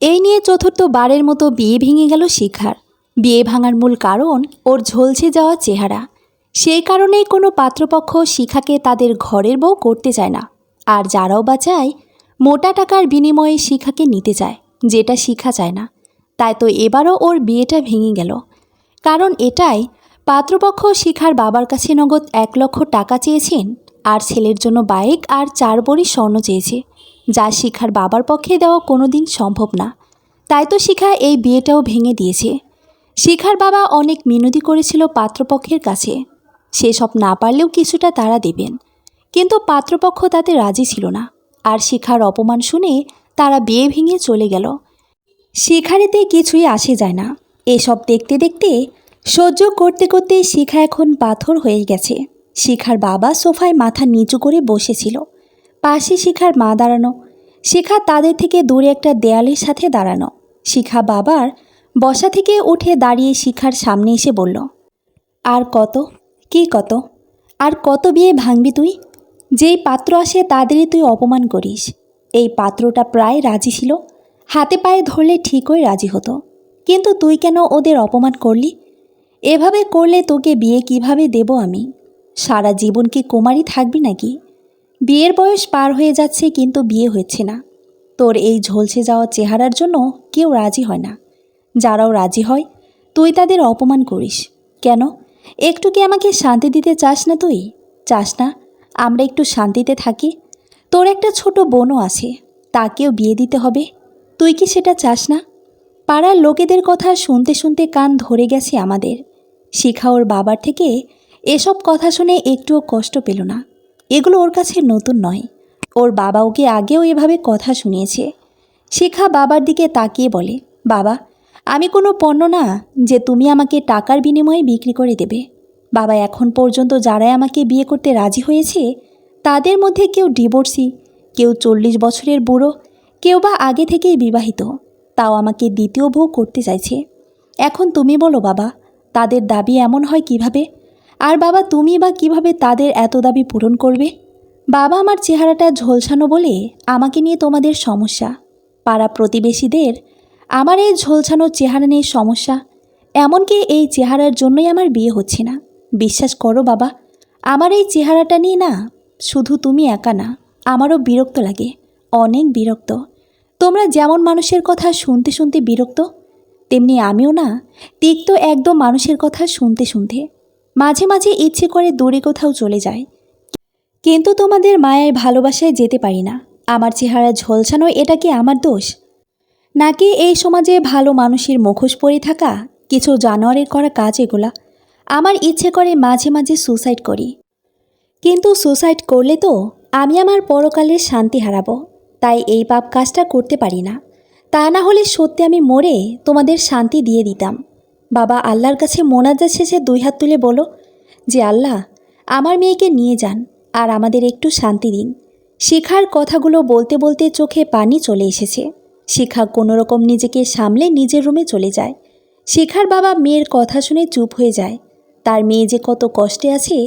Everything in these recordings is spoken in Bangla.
এই নিয়ে চতুর্থবারের মতো বিয়ে ভেঙে গেল শিখার। বিয়ে ভাঙার মূল কারণ ওর ঝলসে যাওয়া চেহারা। সেই কারণেই কোনো পাত্রপক্ষ শিখাকে তাদের ঘরের বউ করতে চায় না। আর যারাও বা চায়, মোটা টাকার বিনিময়ে শিখাকে নিতে চায়, যেটা শিখা চায় না। তাই তো এবারও ওর বিয়েটা ভেঙে গেল। কারণ এটাই, পাত্রপক্ষ শিখার বাবার কাছে নগদ 1 লক্ষ টাকা চেয়েছেন, আর ছেলের জন্য বাইক আর 4 ভরি স্বর্ণ চেয়েছে, যা শিখার বাবার পক্ষে দেওয়া কোনো দিন সম্ভব না। তাই তো শিখা এই বিয়েটাও ভেঙে দিয়েছে। শিখার বাবা অনেক মিনতি করেছিল পাত্রপক্ষের কাছে, সেসব না পারলেও কিছুটা তারা দেবেন, কিন্তু পাত্রপক্ষ তাতে রাজি ছিল না। আর শিখার অপমান শুনে তারা বিয়ে ভেঙে চলে গেল। শিখারিতে কিছুই আসে যায় না। এসব দেখতে দেখতে, সহ্য করতে করতে শিখা এখন পাথর হয়ে গেছে। শিখার বাবা সোফায় মাথা নিচু করে বসেছিল, পাশে শিখার মা দাঁড়ানো। শিখা তাদের থেকে দূরে একটা দেয়ালের সাথে দাঁড়ানো। শিখা বাবার বসা থেকে উঠে দাঁড়িয়ে শিখার সামনে এসে বলল, আর কত, কি কত, আর কত বিয়ে ভাঙবি তুই? যেই পাত্র আসে তাদেরই তুই অপমান করিস। এই পাত্রটা প্রায় রাজি ছিল, হাতে পায়ে ধরলে ঠিকই রাজি হতো, কিন্তু তুই কেন ওদের অপমান করলি? এভাবে করলে তোকে বিয়ে কিভাবে দেব আমি? সারা জীবন কি কুমারী থাকবি নাকি? বিয়ের বয়স পার হয়ে যাচ্ছে, কিন্তু বিয়ে হচ্ছে না। তোর এই ঝলসে যাওয়া চেহারার জন্য কেউ রাজি হয় না। যারাও রাজি হয়, তুই তাদের অপমান করিস। কেন? একটু কি আমাকে শান্তি দিতে চাস না? তুই চাস না আমরা একটু শান্তিতে থাকি? তোর একটা ছোট বোনও আছে, তাকেও বিয়ে দিতে হবে। তুই কি সেটা চাস না? পাড়ার লোকেদের কথা শুনতে শুনতে কান ধরে গেছে আমাদের। শিখা ওর বাবার থেকে এসব কথা শুনে একটুও কষ্ট পেল না। এগুলো ওর কাছে নতুন নয়। ওর বাবা ওকে আগেও এভাবে কথা শুনিয়েছে। শিখা বাবার দিকে তাকিয়ে বলে, বাবা, আমি কোনো পণ্য না যে তুমি আমাকে টাকার বিনিময়ে বিক্রি করে দেবে। বাবা, এখন পর্যন্ত যারাই আমাকে বিয়ে করতে রাজি হয়েছে, তাদের মধ্যে কেউ ডিভোর্সি, কেউ 40 বছরের বুড়ো, কেউ বা আগে থেকেই বিবাহিত, তাও আমাকে দ্বিতীয় বউ করতে চাইছে। এখন তুমি বলো বাবা, তাদের দাবি এমন হয় কিভাবে? আর বাবা, তুমি বা কিভাবে তাদের এত দাবি পূরণ করবে? বাবা, আমার চেহারাটা ঝলসানো বলে আমাকে নিয়ে তোমাদের সমস্যা। পাড়া প্রতিবেশীদের আমার এই ঝলসানো চেহারা নিয়ে সমস্যা। এমনকি এই চেহারার জন্যই আমার বিয়ে হচ্ছে না। বিশ্বাস করো বাবা, আমার এই চেহারাটা নিয়ে না শুধু তুমি একা না, আমারও বিরক্ত লাগে, অনেক বিরক্ত। তোমরা যেমন মানুষের কথা শুনতে শুনতে বিরক্ত, তেমনি আমিও না তিক্ত একদম মানুষের কথা শুনতে শুনতে। মাঝে মাঝে ইচ্ছে করে দূরে কোথাও চলে যায়, কিন্তু তোমাদের মায়ায় ভালোবাসায় যেতে পারি না। আমার চেহারা ঝলসানো, এটা কি আমার দোষ? নাকি এই সমাজে ভালো মানুষের মুখোশ পরে থাকা কিছু জানোয়ারের করা কাজ এগুলা? আমার ইচ্ছে করে মাঝে মাঝে সুসাইড করি, কিন্তু সুসাইড করলে তো আমি আমার পরকালের শান্তি হারাবো। তাই এই পাপ কাজটা করতে পারি না। তা না হলে সত্যি আমি মরে তোমাদের শান্তি দিয়ে দিতাম। বাবা, আল্লাহর কাছে মোনাজাত শেষে 2 হাত তুলে বলো যে, আল্লাহ, আমার মেয়েকে নিয়ে যান আর আমাদের একটু শান্তি দিন। শিখার কথাগুলো বলতে বলতে চোখে পানি চলে এসেছে। শিখা কোনোরকম নিজেকে সামলে নিজের রুমে চলে যায়। শিখার বাবা মেয়ের কথা শুনে চুপ হয়ে যায়। তার মেয়ে যে কত কষ্টে আছে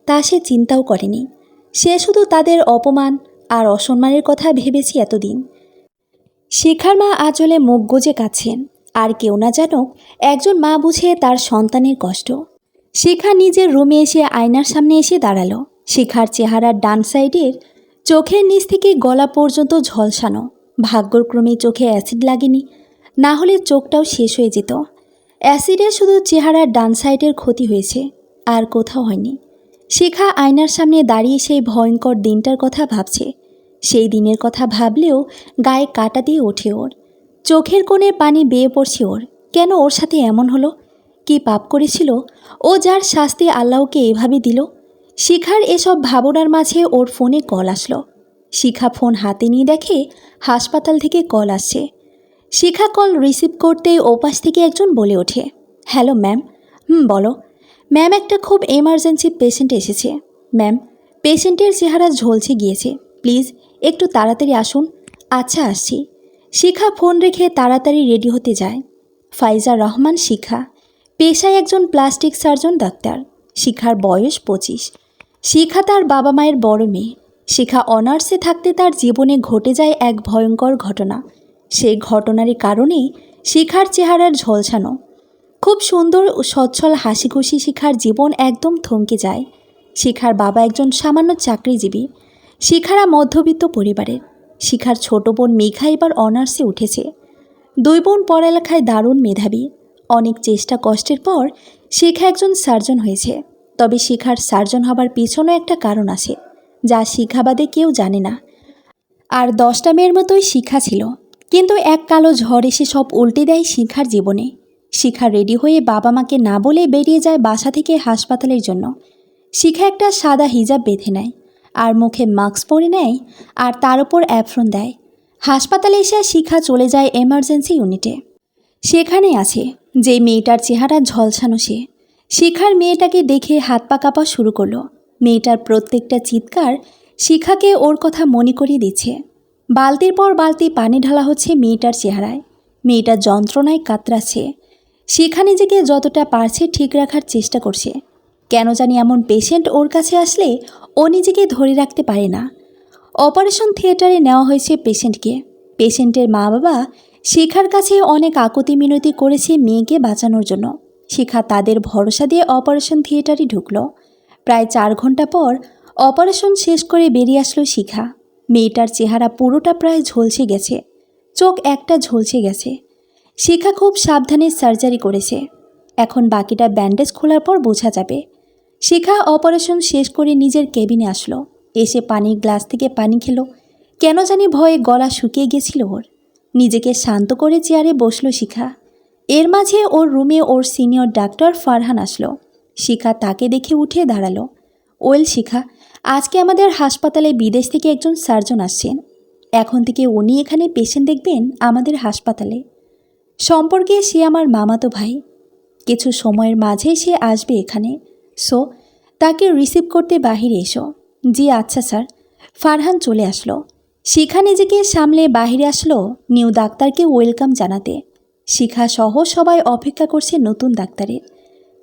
তা সে চিন্তাও করেনি। সে শুধু তাদের অপমান আর অসম্মানের কথা ভেবেছি এতদিন। শিখার মা আঁচলে মুখ গুজে কাঁদছেন। আর কেউ না জানুক, একজন মা বুঝে তার সন্তানের কষ্ট। শিখা নিজের রুমে এসে আয়নার সামনে এসে দাঁড়ালো। শিখার চেহারার ডান সাইডের চোখের নিচ থেকে গলা পর্যন্ত ঝলসানো। ভাগ্যক্রমে চোখে অ্যাসিড লাগেনি, না হলে চোখটাও শেষ হয়ে যেত। অ্যাসিডে শুধু চেহারার ডান সাইডের ক্ষতি হয়েছে, আর কোথাও হয়নি। শিখা আয়নার সামনে দাঁড়িয়ে সেই ভয়ঙ্কর দিনটার কথা ভাবছে। সেই দিনের কথা ভাবলেও গায়ে কাঁটা দিয়ে ওঠে ওর। চোখের কোণে পানি বেয়ে পড়ছে ওর। কেন ওর সাথে এমন হলো? কি পাপ করেছিল ও, যার শাস্তি আল্লাহকে এভাবে দিল? শিখার এসব ভাবনার মাঝে ওর ফোনে কল আসলো। শিখা ফোন হাতে নিয়ে দেখে হাসপাতাল থেকে কল আসছে। শিখা কল রিসিভ করতেই ওপাশ থেকে একজন বলে ওঠে, হ্যালো ম্যাম। বলো। ম্যাম, একটা খুব এমার্জেন্সি পেশেন্ট এসেছে। ম্যাম, পেশেন্টের চেহারা ঝলসে গিয়েছে, প্লিজ একটু তাড়াতাড়ি আসুন। আচ্ছা, আসছি। শিখা ফোন রেখে তাড়াতাড়ি রেডি হতে যায়। ফাইজা রহমান শিখা, পেশায় একজন প্লাস্টিক সার্জন ডাক্তার। শিখার বয়স 25। শিখা তার বাবা মায়ের বড় মেয়ে। শিখা অনার্সে থাকতে তার জীবনে ঘটে যায় এক ভয়ঙ্কর ঘটনা। সেই ঘটনার কারণেই শিখার চেহারার ঝলসানো। খুব সুন্দর ও সচ্ছল হাসি খুশি শিখার জীবন একদম থমকে যায়। শিখার বাবা একজন সামান্য চাকরিজীবী, শিখারা মধ্যবিত্ত পরিবারের। শিখার ছোট বোন মেঘা এবার অনার্সে উঠেছে। দুই বোন পড়ালেখায় দারুণ মেধাবী। অনেক চেষ্টা কষ্টের পর শিখা একজন সার্জন হয়েছে। তবে শিখার সার্জন হবার পিছনে একটা কারণ আছে, যা শিখাবাদে কেউ জানে না। আর 10টা মেয়ের মতোই শিখা ছিল, কিন্তু এক কালো ঝড় এসে সব উল্টে দেয় শিখার জীবনে। শিখা রেডি হয়ে বাবা মাকে না বলে বেরিয়ে যায় বাসা থেকে হাসপাতালের জন্য। শিখা একটা সাদা হিজাব বেঁধে নেয় আর মুখে মাস্ক পরে নেয়, আর তার উপর অ্যাপ্রন দেয়। হাসপাতালে এসে শিখা চলে যায় এমার্জেন্সি ইউনিটে। সেখানে আছে যে মেয়েটার চেহারা ঝলসানো। সে শিখার মেয়েটাকে দেখে হাত পা কাঁপা শুরু করলো। মেয়েটার প্রত্যেকটা চিৎকার শিখাকে ওর কথা মনে করিয়ে দিচ্ছে। বালতির পর বালতি পানি ঢালা হচ্ছে মেয়েটার চেহারায়। মেয়েটা যন্ত্রণায় কাতরাচ্ছে। শিখা নিজেকে যতটা পারছে ঠিক রাখার চেষ্টা করছে। কেন জানি এমন পেশেন্ট ওর কাছে আসলে ও নিজেকে ধরে রাখতে পারে না। অপারেশন থিয়েটারে নেওয়া হয়েছে পেশেন্টকে। পেশেন্টের মা বাবা শিখার কাছে অনেক আকুতি মিনতি করেছে মেয়েকে বাঁচানোর জন্য। শিখা তাদের ভরসা দিয়ে অপারেশন থিয়েটারে ঢুকলো। প্রায় 4 ঘন্টা পর অপারেশন শেষ করে বেরিয়ে আসলো শিখা। মেয়েটার চেহারা পুরোটা প্রায় ঝলসে গেছে, চোখ একটা ঝলসে গেছে। শিখা খুব সাবধানে সার্জারি করেছে। এখন বাকিটা ব্যান্ডেজ খোলার পর বোঝা যাবে। শিখা অপারেশন শেষ করে নিজের কেবিনে আসলো। এসে পানির গ্লাস থেকে পানি খেলো। কেন জানি ভয়ে গলা শুকিয়ে গেছিল ওর। নিজেকে শান্ত করে চেয়ারে বসলো শিখা। এর মাঝে ওর রুমে ওর সিনিয়র ডাক্তার ফারহান আসলো। শিখা তাকে দেখে উঠে দাঁড়ালো। ওয়েল শিখা, আজকে আমাদের হাসপাতালে বিদেশ থেকে একজন সার্জন আসছেন। এখন থেকে উনি এখানে পেশেন্ট দেখবেন আমাদের হাসপাতালে। সম্পর্কে সে আমার মামাতো ভাই। কিছু সময়ের মাঝে সে আসবে এখানে। সো তাকে রিসিভ করতে বাহিরে এসো। জি আচ্ছা স্যার। ফারহান চলে আসলো। শিখা নিজেকে সামলে বাহিরে আসলো নিউ ডাক্তারকে ওয়েলকাম জানাতে। শিখা সহ সবাই অপেক্ষা করছে নতুন ডাক্তারের।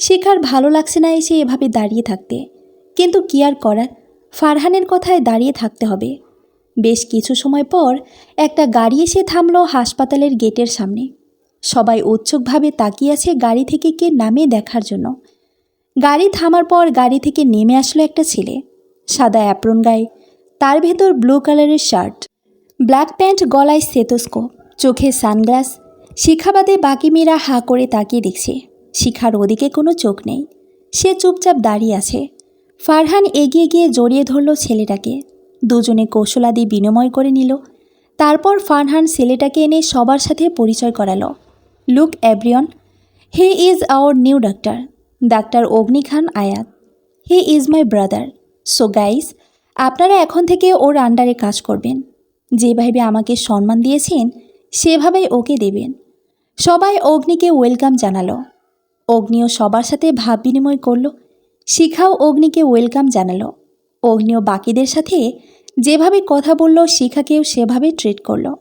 শিখার ভালো লাগছে না এসে এভাবে দাঁড়িয়ে থাকতে, কিন্তু কি আর করার, ফারহানের কথায় দাঁড়িয়ে থাকতে হবে। বেশ কিছু সময় পর একটা গাড়ি এসে থামলো হাসপাতালের গেটের সামনে। সবাই উৎসুকভাবে তাকিয়ে আছে গাড়ি থেকে কে নামে দেখার জন্য। গাড়ি থামার পর গাড়ি থেকে নেমে আসলো একটা ছেলে। সাদা অ্যাপ্রন গায়ে, তার ভেতর ব্লু কালারের শার্ট, ব্ল্যাক প্যান্ট, গলায় স্টেথোস্কোপ, চোখে সানগ্লাস। শিখাবাদে বাকি মেয়েরা হাঁ করে তাকিয়ে দেখছে। শিখার ওদিকে কোনো চোখ নেই। সে চুপচাপ দাঁড়িয়ে আছে। ফারহান এগিয়ে গিয়ে জড়িয়ে ধরল ছেলেটাকে। দুজনে কৌশলাদি বিনিময় করে নিল। তারপর ফারহান ছেলেটাকে এনে সবার সাথে পরিচয় করালো। Look everyone, he is our new doctor, doctor অগ্নি খান আয়াত। He is my brother. So guys, আপনারা এখন থেকে ওর আন্ডারে কাজ করবেন। যেভাবে আমাকে সম্মান দিয়েছেন সেভাবেই ওকে দেবেন। সবাই অগ্নিকে ওয়েলকাম জানালো। অগ্নিও সবার সাথে ভাব বিনিময় করল। শিখাও অগ্নিকে ওয়েলকাম জানালো। অগ্নিও বাকিদের সাথে যেভাবে কথা বলল শিখাকেও সেভাবে ট্রিট করলো।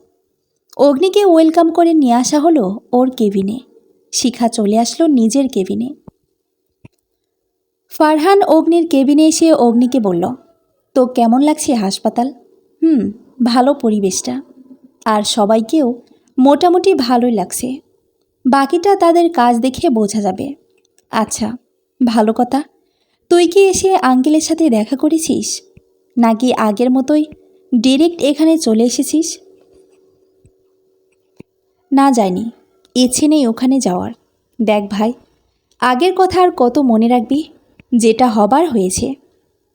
অগ্নিকে ওয়েলকাম করে নিয়ে আসা হলো ওর কেবিনে। শিখা চলে আসলো নিজের কেবিনে। ফারহান অগ্নির কেবিনে এসে অগ্নিকে বলল, তো কেমন লাগছে হাসপাতাল? ভালো পরিবেশটা, আর সবাইকেও মোটামুটি ভালোই লাগছে। বাকিটা তাদের কাজ দেখে বোঝা যাবে। আচ্ছা, ভালো কথা। তুই কি এসে আঙ্কেলের সাথে দেখা করেছিস, নাকি আগের মতোই ডিরেক্ট এখানে চলে এসেছিস? না, যাইনি, ইচ্ছে নেই ওখানে যাওয়ার। দেখ ভাই, আগের কথা আর কত মনে রাখবি? যেটা হবার হয়েছে,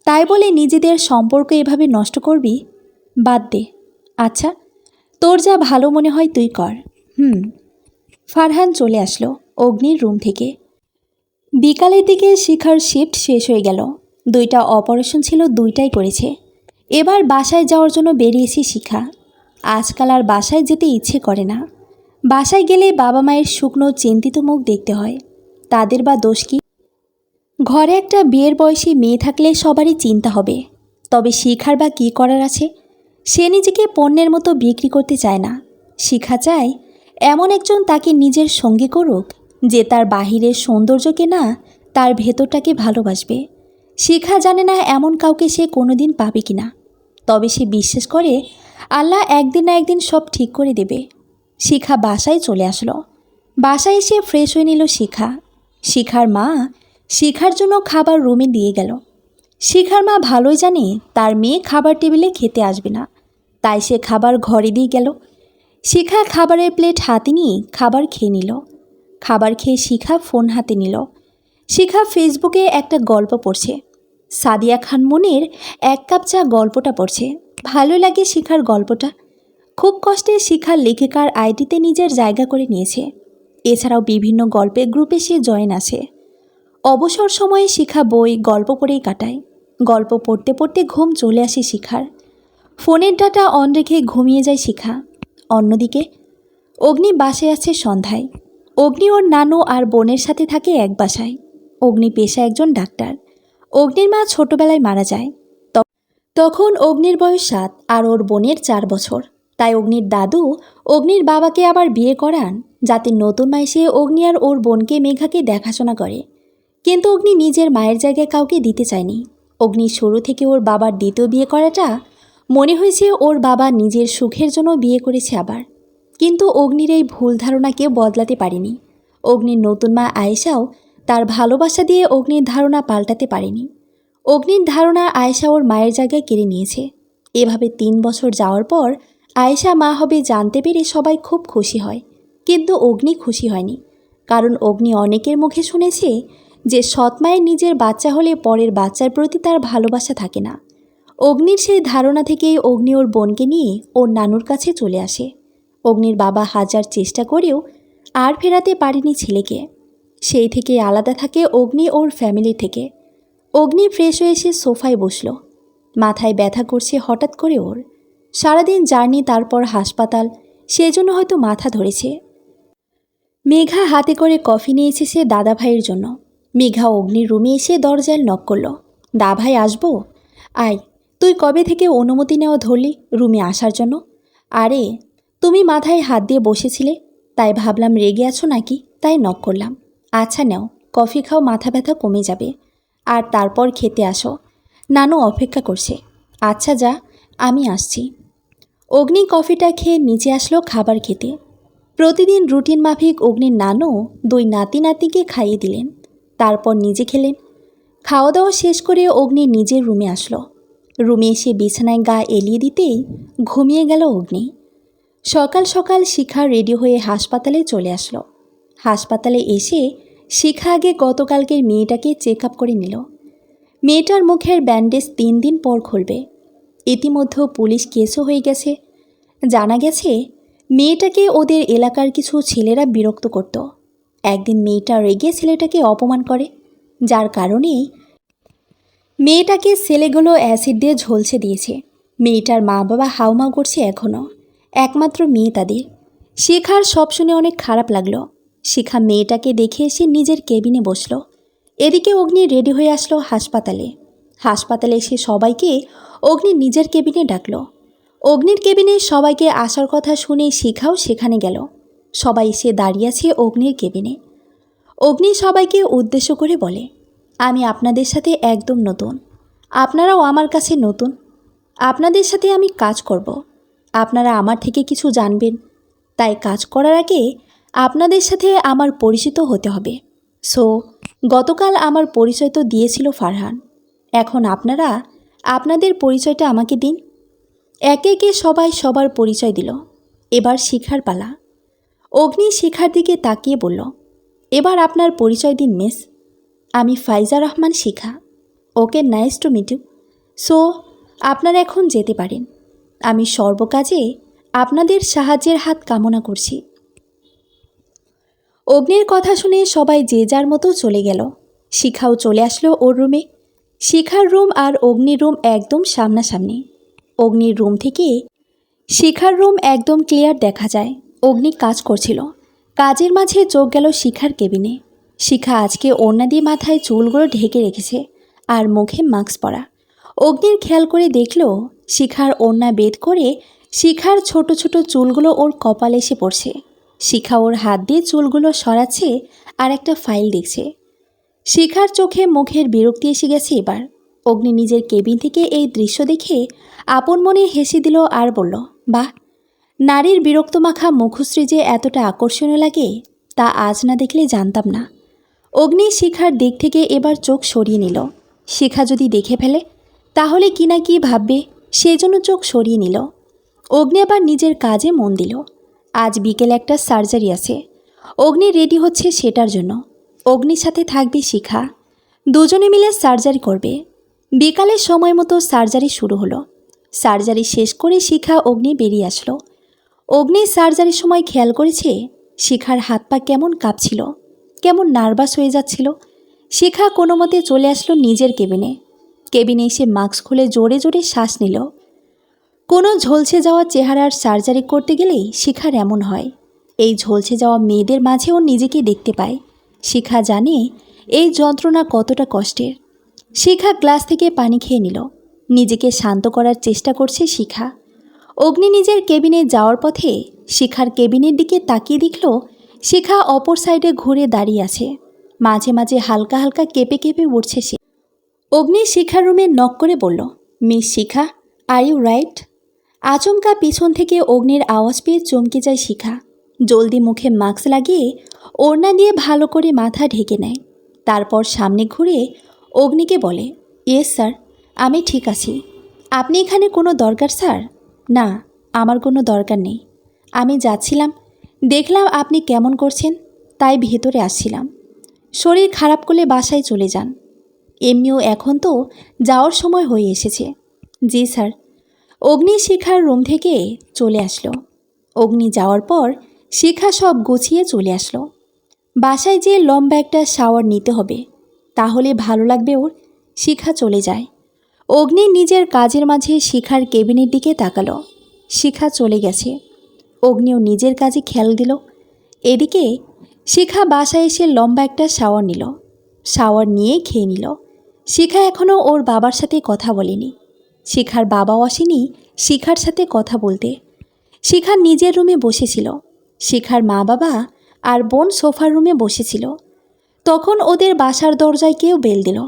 তাই বলে নিজেদের সম্পর্ক এভাবে নষ্ট করবি? বাদ দে। আচ্ছা, তোর যা ভালো মনে হয় তুই কর। ফারহান চলে আসলো অগ্নির রুম থেকে। বিকালের দিকে শিখার শিফট শেষ হয়ে গেল। 2টা অপারেশন ছিল, 2টাই করেছে। এবার বাসায় যাওয়ার জন্য বেরিয়েছি শিখা। আজকাল আর বাসায় যেতে ইচ্ছে করে না। বাসায় গেলে বাবা মায়ের শুকনো চিন্তিত মুখ দেখতে হয়। তাদের বা দোষ কি? ঘরে একটা বিয়ের বয়সী মেয়ে থাকলে সবারই চিন্তা হবে। তবে শিখার বা কী করার আছে? সে নিজেকে পণ্যের মতো বিক্রি করতে চায় না। শিখা চায় এমন একজন তাকে নিজের সঙ্গী করুক, যে তার বাহিরের সৌন্দর্যকে না, তার ভেতরটাকে ভালোবাসবে। শিখা জানে না এমন কাউকে সে কোনোদিন পাবে কিনা। তবে সে বিশ্বাস করে আল্লাহ একদিন না একদিন সব ঠিক করে দেবে। শিখা বাসায় চলে আসলো। বাসায় এসে ফ্রেশ হয়ে নিল শিখা। শিখার মা শিখার জন্য খাবার রুমে দিয়ে গেল। শিখার মা ভালোই জানে তার মেয়ে খাবার টেবিলে খেতে আসবে না, তাই সে খাবার ঘরে দিয়ে গেল। শিখা খাবারের প্লেট হাতে নিয়ে খাবার খেয়ে নিল। খাবার খেয়ে শিখা ফোন হাতে নিল। শিখা ফেসবুকে একটা গল্প পড়ছে। সাদিয়া খান মনের এক কাপ চা গল্পটা পড়ছে। ভালো লাগে শিখার গল্পটা। খুব কষ্টে শিখার লেখিকার আইডিতে নিজের জায়গা করে নিয়েছে। এছাড়াও বিভিন্ন গল্পের গ্রুপে সে জয়েন আছে। অবসর সময়ে শিখা বই গল্প পড়েই কাটায়। গল্প পড়তে পড়তে ঘুম চলে আসে শিখার। ফোনের ডাটা অন রেখে ঘুমিয়ে যায় শিখা। অন্যদিকে অগ্নি বাসায় আছে সন্ধ্যায়। অগ্নি ওর নানু আর বোনের সাথে থাকে এক বাসায়। অগ্নি পেশায় একজন ডাক্তার। অগ্নির মা ছোটবেলায় মারা যায়। তখন অগ্নির বয়স 7 আর ওর বোনের 4 বছর। তাই অগ্নির দাদু অগ্নির বাবাকে আবার বিয়ে করান, যাতে নতুন মা এসে অগ্নি আর ওর বোনকে মেঘাকে দেখাশোনা করে। কিন্তু অগ্নি নিজের মায়ের জায়গায় কাউকে দিতে চায়নি। অগ্নি শুরু থেকে ওর বাবার দ্বিতীয় বিয়ে করাটা মনে হয়েছে ওর বাবা নিজের সুখের জন্য বিয়ে করেছে আবার। কিন্তু অগ্নির এই ভুল ধারণাকে বদলাতে পারেনি। অগ্নির নতুন মা আয়েশাও তার ভালোবাসা দিয়ে অগ্নির ধারণা পাল্টাতে পারেনি। অগ্নির ধারণা আয়েশা ওর মায়ের জায়গায় কেড়ে নিয়েছে। এভাবে 3 বছর যাওয়ার পর আয়েশা মা হবে জানতে পেরে সবাই খুব খুশি হয়, কিন্তু অগ্নি খুশি হয়নি। কারণ অগ্নি অনেকের মুখে শুনেছে যে সৎ মায়ের নিজের বাচ্চা হলে পরের বাচ্চার প্রতি তার ভালোবাসা থাকে না। অগ্নির সেই ধারণা থেকেই অগ্নি ওর বোনকে নিয়ে ওর নানুর কাছে চলে আসে। অগ্নির বাবা হাজার চেষ্টা করেও আর ফেরাতে পারেনি ছেলেকে। সেই থেকে আলাদা থাকে অগ্নি ওর ফ্যামিলি থেকে। অগ্নি ফ্রেশ হয়ে এসে সোফায় বসল। মাথায় ব্যথা করছে হঠাৎ করে ওর। সারাদিন জার্নি, তারপর হাসপাতাল, সেজন্য হয়তো মাথা ধরেছে। মেঘা হাতে করে কফি নিয়ে এসেছে দাদা ভাইয়ের জন্য। মেঘা অগ্নির রুমে এসে দরজায় নক করল। দা ভাই আসবো? আয়, তুই কবে থেকে অনুমতি নেওয়া ধরলি রুমে আসার জন্য? আরে তুমি মাথায় হাত দিয়ে বসেছিলে, তাই ভাবলাম রেগে আছো নাকি, তাই নক করলাম। আচ্ছা নাও, কফি খাও, মাথা ব্যথা কমে যাবে। আর তারপর খেতে আসো, নানু অপেক্ষা করছে। আচ্ছা যা, আমি আসছি। অগ্নি কফিটা খেয়ে নিচে আসলো খাবার খেতে। প্রতিদিন রুটিন মাফিক অগ্নির নানু 2 নাতি নাতিকে খাইয়ে দিলেন, তারপর নিজে খেলেন। খাওয়া দাওয়া শেষ করে অগ্নি নিজের রুমে আসলো। রুমে এসে বিছানায় গা এলিয়ে দিতেই ঘুমিয়ে গেল অগ্নি। সকাল সকাল শিখা রেডি হয়ে হাসপাতালে চলে আসলো। হাসপাতালে এসে শিখা আগে গতকালকের মেয়েটাকে চেক আপ করে নিল। মেয়েটার মুখের ব্যান্ডেজ 3 দিন পর খুলবে। ইতিমধ্যে পুলিশ কেসও হয়ে গেছে। জানা গেছে মেয়েটাকে ওদের এলাকার কিছু ছেলেরা বিরক্ত করত। একদিন মেয়েটা রেগে ছেলেটাকে অপমান করে, যার কারণেই মেয়েটাকে ছেলেগুলো অ্যাসিড দিয়ে ঝলসে দিয়েছে। মেয়েটার মা বাবা হাউমাউ করছে এখনও। একমাত্র মেয়ে তাদের। শিখার সব শুনে অনেক খারাপ লাগলো। শিখা মেয়েটাকে দেখে এসে নিজের কেবিনে বসলো। এদিকে অগ্নি রেডি হয়ে আসলো হাসপাতালে। হাসপাতালে এসে সবাইকে অগ্নি নিজের কেবিনে ডাকলো। অগ্নির কেবিনে সবাইকে আসার কথা শুনে শিখাও সেখানে গেল। সবাই এসে দাঁড়িয়ে আছে অগ্নির কেবিনে। অগ্নি সবাইকে উদ্দেশ্য করে বলে, আমি আপনাদের সাথে একদম নতুন, আপনারাও আমার কাছে নতুন। আপনাদের সাথে আমি কাজ করব। আপনারা আমার থেকে কিছু জানবেন, তাই কাজ করার আগে আপনাদের সাথে আমার পরিচিত হতে হবে। সো গতকাল আমার পরিচয় তো দিয়েছিল ফারহান, এখন আপনারা আপনাদের পরিচয়টা আমাকে দিন। একে একে সবাই সবার পরিচয় দিল। এবার শিখার পালা। অগ্নি শিখার দিকে তাকিয়ে বলল, এবার আপনার পরিচয় দিন মিস। আমি Faiza Rahman Shikha. Okay, nice to meet you. So আপনারা এখন যেতে পারেন। আমি সর্বকাজে আপনাদের সাহায্যের হাত কামনা করছি। অগ্নির কথা শুনে সবাই যে যার মতো চলে গেল। শিখাও চলে আসলো ওর রুমে। শিখার রুম আর অগ্নির রুম একদম সামনাসামনি। অগ্নির রুম থেকে শিখার রুম একদম ক্লিয়ার দেখা যায়। অগ্নি কাজ করছিল। কাজের মাঝে চোখ গেল শিখার কেবিনে। শিখা আজকে ওড়না দিয়ে মাথায় চুলগুলো ঢেকে রেখেছে আর মুখে মাস্ক পরা। অগ্নির খেয়াল করে দেখল শিখার ওড়না বেদ করে শিখার ছোট ছোট চুলগুলো ওর কপালে এসে পড়ছে। শিখা ওর হাত দিয়ে চুলগুলো সরাচ্ছে আর একটা ফাইল দেখছে। শিখার চোখে মুখের বিরক্তি এসে গেছে এবার। অগ্নি নিজের কেবিন থেকে এই দৃশ্য দেখে আপন মনে হেসে দিল আর বলল, বাহ, নারীর বিরক্তমাখা মুখশ্রী যে এতটা আকর্ষণীয় লাগে তা আজ না দেখলে জানতাম না। অগ্নি শিখার দিক থেকে এবার চোখ সরিয়ে নিল। শিখা যদি দেখে ফেলে তাহলে কি না কি ভাববে, সেজন্য চোখ সরিয়ে নিল। অগ্নি আবার নিজের কাজে মন দিল। আজ বিকেলে একটা সার্জারি আছে, অগ্নি রেডি হচ্ছে সেটার জন্য। অগ্নির সাথে থাকবে শিখা, দুজনে মিলে সার্জারি করবে। বিকালের সময় মতো সার্জারি শুরু হলো। সার্জারি শেষ করে শিখা অগ্নি বেরিয়ে আসলো। অগ্নি সার্জারির সময় খেয়াল করেছে শিখার হাত পা কেমন কাঁপছিল, কেমন নার্ভাস হয়ে যাচ্ছিল। শিখা কোনো মতে চলে আসলো নিজের কেবিনে। কেবিনে এসে মাস্ক খুলে জোরে জোরে শ্বাস নিল। কোনো ঝলসে যাওয়া চেহারার সার্জারি করতে গেলেই শিখার এমন হয়। এই ঝলসে যাওয়া মেয়েদের মাঝেও নিজেকে দেখতে পায়। শিখা জানে এই যন্ত্রণা কতটা কষ্টের। শিখা গ্লাস থেকে পানি খেয়ে নিল। নিজেকে শান্ত করার চেষ্টা করছে শিখা। অগ্নি নিজের কেবিনে যাওয়ার পথে শিখার কেবিনের দিকে তাকিয়ে দেখল শিখা অপর সাইডে ঘুরে দাঁড়িয়ে আছে। মাঝে মাঝে হালকা হালকা কেঁপে কেঁপে উঠছে সে। অগ্নি শিখার রুমে নক করে বলল, miss Shikha, are you right? আচমকা পিছন থেকে অগ্নির আওয়াজ পেয়ে চমকে যায় শিখা। জলদি মুখে মাস্ক লাগিয়ে ওড়না দিয়ে ভালো করে মাথা ঢেকে নেয়। তারপর সামনে ঘুরে অগ্নিকে বলে, ইয়েস স্যার, আমি ঠিক আছি। আপনি এখানে কোনো দরকার স্যার? না, আমার কোনো দরকার নেই। আমি যাচ্ছিলাম, দেখলাম আপনি কেমন করছেন, তাই ভেতরে আসছিলাম। শরীর খারাপ করলে বাসায় চলে যান। এমনিও এখন তো যাওয়ার সময় হয়ে এসেছে। জি স্যার। অগ্নি শিখার রুম থেকে চলে আসলো। অগ্নি যাওয়ার পর শিখা সব গুছিয়ে চলে আসলো। বাসায় যেয়ে লম্বা একটা শাওয়ার নিতে হবে, তাহলে ভালো লাগবে ওর। শিখা চলে যায়। অগ্নি নিজের কাজের মাঝে শিখার কেবিনের দিকে তাকালো। শিখা চলে গেছে। অগ্নিও নিজের কাজে খেয়াল দিল। এদিকে শিখা বাসায় এসে লম্বা একটা শাওয়ার নিল। শাওয়ার নিয়ে খেয়ে নিল। শিখা এখনও ওর বাবার সাথে কথা বলেনি। শিখার বাবাও আসেনি শিখার সাথে কথা বলতে। শিখা নিজের রুমে বসেছিল। শিখার মা বাবা আর বোন সোফার রুমে বসেছিল। তখন ওদের বাসার দরজায় কেউ বেল দিল।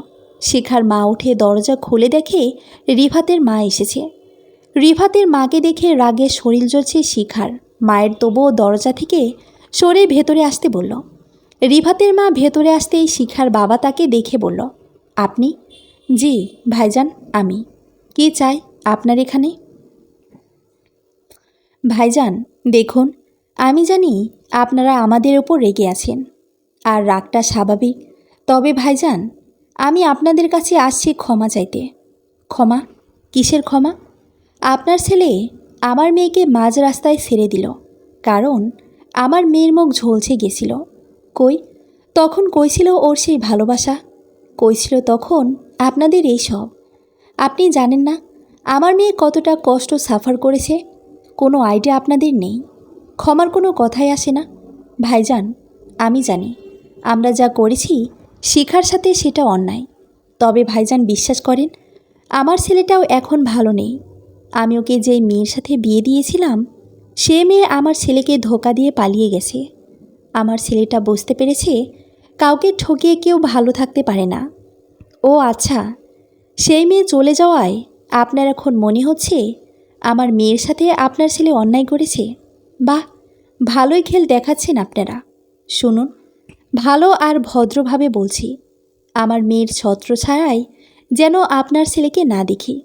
শিখার মা উঠে দরজা খুলে দেখে রিফাতের মা এসেছে। রিফাতের মাকে দেখে রাগে শরীর জ্বলছে শিখার। মায়ের তবুও দরজা থেকে সরে ভেতরে আসতে বলল। রিফাতের মা ভেতরে আসতেই শিখার বাবা তাকে দেখে বলল, আপনি? জি ভাইজান, আমি। কি চাই আপনার এখানে? ভাইজান দেখুন, আমি জানি আপনারা আমাদের ওপর রেগে আছেন, আর রাগটা স্বাভাবিক। তবে ভাইজান, আমি আপনাদের কাছে আসছি ক্ষমা চাইতে। ক্ষমা? কিসের ক্ষমা? আপনার ছেলে আমার মেয়েকে মাঝ রাস্তায় ছেড়ে দিল, কারণ আমার মেয়ের মুখ ঝলসে গেছিল। কই তখন কই ছিল ওর সেই ভালোবাসা? কই ছিল তখন আপনাদের এই সব? আপনি জানেন না আমার মেয়ে কতটা কষ্ট সাফার করেছে? কোনো আইডিয়া আপনাদের নেই। ক্ষমার কোনো কথাই আসে না। ভাইজান, আমি জানি আমরা যা করেছি শিখার সাথে সেটা অন্যায়। তবে ভাইজান বিশ্বাস করেন, আমার ছেলেটাও এখন ভালো নেই। আমি ওকে যেই মেয়ের সাথে বিয়ে দিয়েছিলাম, সে মেয়ে আমার ছেলেকে ধোঁকা দিয়ে পালিয়ে গেছে। আমার ছেলেটা বুঝতে পেরেছে কাউকে ঠকিয়ে কেউ ভালো থাকতে পারে না। ও আচ্ছা, সেই মেয়ে চলে যাওয়ায় আপনার এখন মনে হচ্ছে আমার মেয়ের সাথে আপনার ছেলে অন্যায় করেছে? বাহ, ভালোই খেল দেখাচ্ছেন আপনারা। শুনুন, ভালো আর ভদ্রভাবে বলছি, আমার মেয়ের ছত্রছায়ায় যেন আপনার ছেলেকে না দেখি,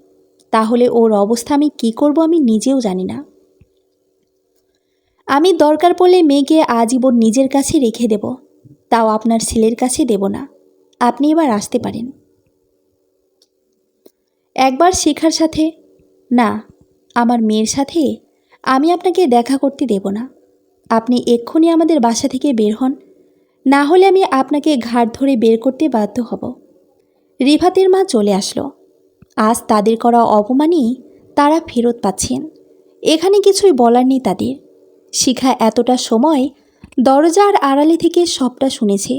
তাহলে ওর অবস্থা আমি কী করব আমি নিজেও জানি না। আমি দরকার পড়লে মেয়েকে আজীবন নিজের কাছে রেখে দেব, তাও আপনার ছেলের কাছে দেব না। আপনি এবার আসতে পারেন। একবার শিখার সাথে না, আমার মেয়ের সাথে আমি আপনাকে দেখা করতে দেব না। আপনি এক্ষুনি আমাদের বাসা থেকে বের হন, না হলে আমি আপনাকে ঘাড় ধরে বের করতে বাধ্য হব। রিফাতের মা চলে আসলো। আজ তাদের করা অপমানই তারা ফেরত পাচ্ছেন। এখানে কিছুই বলার নেই তাদের। শিখা এতটা সময় দরজার আড়ালে থেকে সবটা শুনেছে।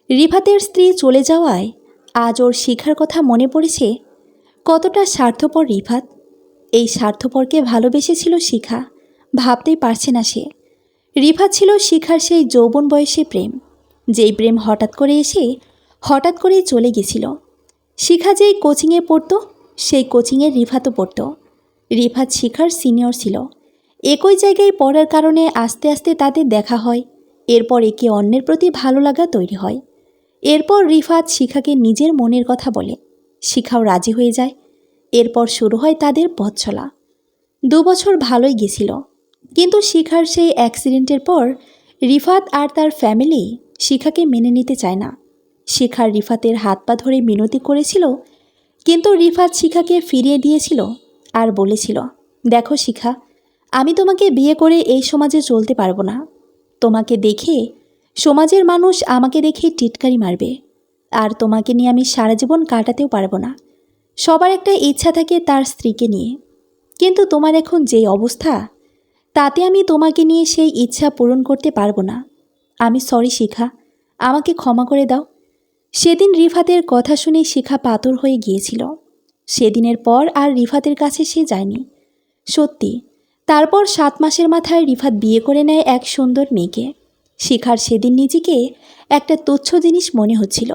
রিফাতের স্ত্রী চলে যাওয়ায় আজ ওর শিখার কথা মনে পড়েছে। কতটা স্বার্থপর রিফাত। এই স্বার্থপরকে ভালোবেসেছিল শিখা, ভাবতেই পারছে না সে। রিফাত ছিল শিখার সেই যৌবন বয়সে প্রেম, যেই প্রেম হঠাৎ করে এসে হঠাৎ করেই চলে গেছিল। শিখা যেই কোচিংয়ে পড়তো সেই কোচিংয়ে রিফাতও পড়তো। রিফাত শিখার সিনিয়র ছিল। একই জায়গায় পড়ার কারণে আস্তে আস্তে তাদের দেখা হয়। এরপর একে অন্যের প্রতি ভালো লাগা তৈরি হয়। এরপর রিফাত শিখাকে নিজের মনের কথা বলে। শিখাও রাজি হয়ে যায়। এরপর শুরু হয় তাদের পথ চলা। 2 বছর ভালোই গেছিল, কিন্তু শিখার সেই অ্যাক্সিডেন্টের পর রিফাত আর তার ফ্যামিলি শিখাকে মেনে নিতে চায় না। শিখার রিফাতের হাত পা ধরে মিনতি করেছিল, কিন্তু রিফাত শিখাকে ফিরিয়ে দিয়েছিল আর বলেছিল, দেখো শিখা, আমি তোমাকে বিয়ে করে এই সমাজে চলতে পারবো না। তোমাকে দেখে সমাজের মানুষ আমাকে দেখে টিটকারি মারবে, আর তোমাকে নিয়ে আমি সারা জীবন কাটাতেও পারবো না। সবার একটা ইচ্ছা থাকে তার স্ত্রীকে নিয়ে, কিন্তু তোমার এখন যেই অবস্থা, তাতে আমি তোমাকে নিয়ে সেই ইচ্ছা পূরণ করতে পারবো না। আমি সরি শিখা, আমাকে ক্ষমা করে দাও। সেদিন রিফাতের কথা শুনে শিখা পাথর হয়ে গিয়েছিল। সেদিনের পর আর রিফাতের কাছে সে যায়নি। সত্যি, তারপর 7 মাসের মাথায় রিফাত বিয়ে করে নেয় এক সুন্দর মেয়েকে। শিখার সেদিন নিজেকে একটা তুচ্ছ জিনিস মনে হচ্ছিল।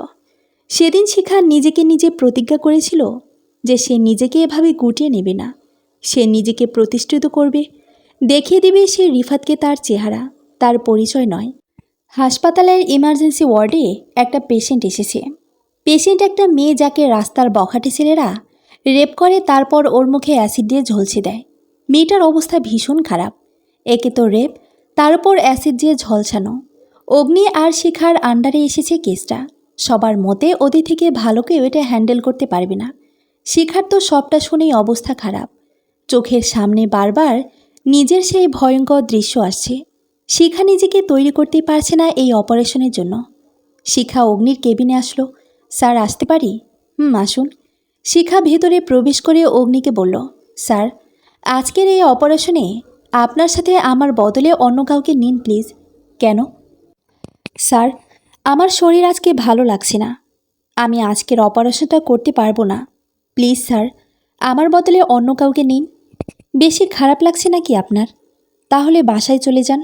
সেদিন শিখা নিজেকে নিজে প্রতিজ্ঞা করেছিল যে সে নিজেকে এভাবে গুটিয়ে নেবে না। সে নিজেকে প্রতিষ্ঠিত করবে, দেখিয়ে দেবে সে রিফাতকে তার চেহারা, তার পরিচয় নয়। হাসপাতালের ইমার্জেন্সি ওয়ার্ডে একটা পেশেন্ট এসেছে। পেশেন্ট একটা মেয়ে যাকে রাস্তার বখাটে ছেলেরা রেপ করে, তারপর ওর মুখে অ্যাসিড দিয়ে ঝলসে দেয়। মেয়েটার অবস্থা ভীষণ খারাপ। একে তো রেপ, তার উপর অ্যাসিড দিয়ে ঝলসানো। অগ্নি আর শিখার আন্ডারে এসেছে কেসটা। সবার মতে ওদের থেকে ভালো কেউ এটা হ্যান্ডেল করতে পারবে না। শিখার তো সবটা শুনেই অবস্থা খারাপ। চোখের সামনে বারবার নিজের সেই ভয়ঙ্কর দৃশ্য আসছে। শিখা নিজেকে তৈরি করতে পারছে না এই অপারেশনের জন্য। শিখা অগ্নির কেবিনে আসলো। স্যার, আসতে পারি? আসুন। শিখা ভেতরে প্রবেশ করে অগ্নিকে বলল, স্যার, আজকের এই অপারেশনে আপনার সাথে আমার বদলে অন্য কাউকে নিন প্লিজ। কেন? স্যার, আমার শরীর আজকে ভালো লাগছে না। আমি আজকের অপারেশনটা করতে পারবো না। প্লিজ স্যার, আমার বদলে অন্য কাউকে নিন। বেশি খারাপ লাগছে নাকি আপনার? তাহলে বাসায় চলে যান।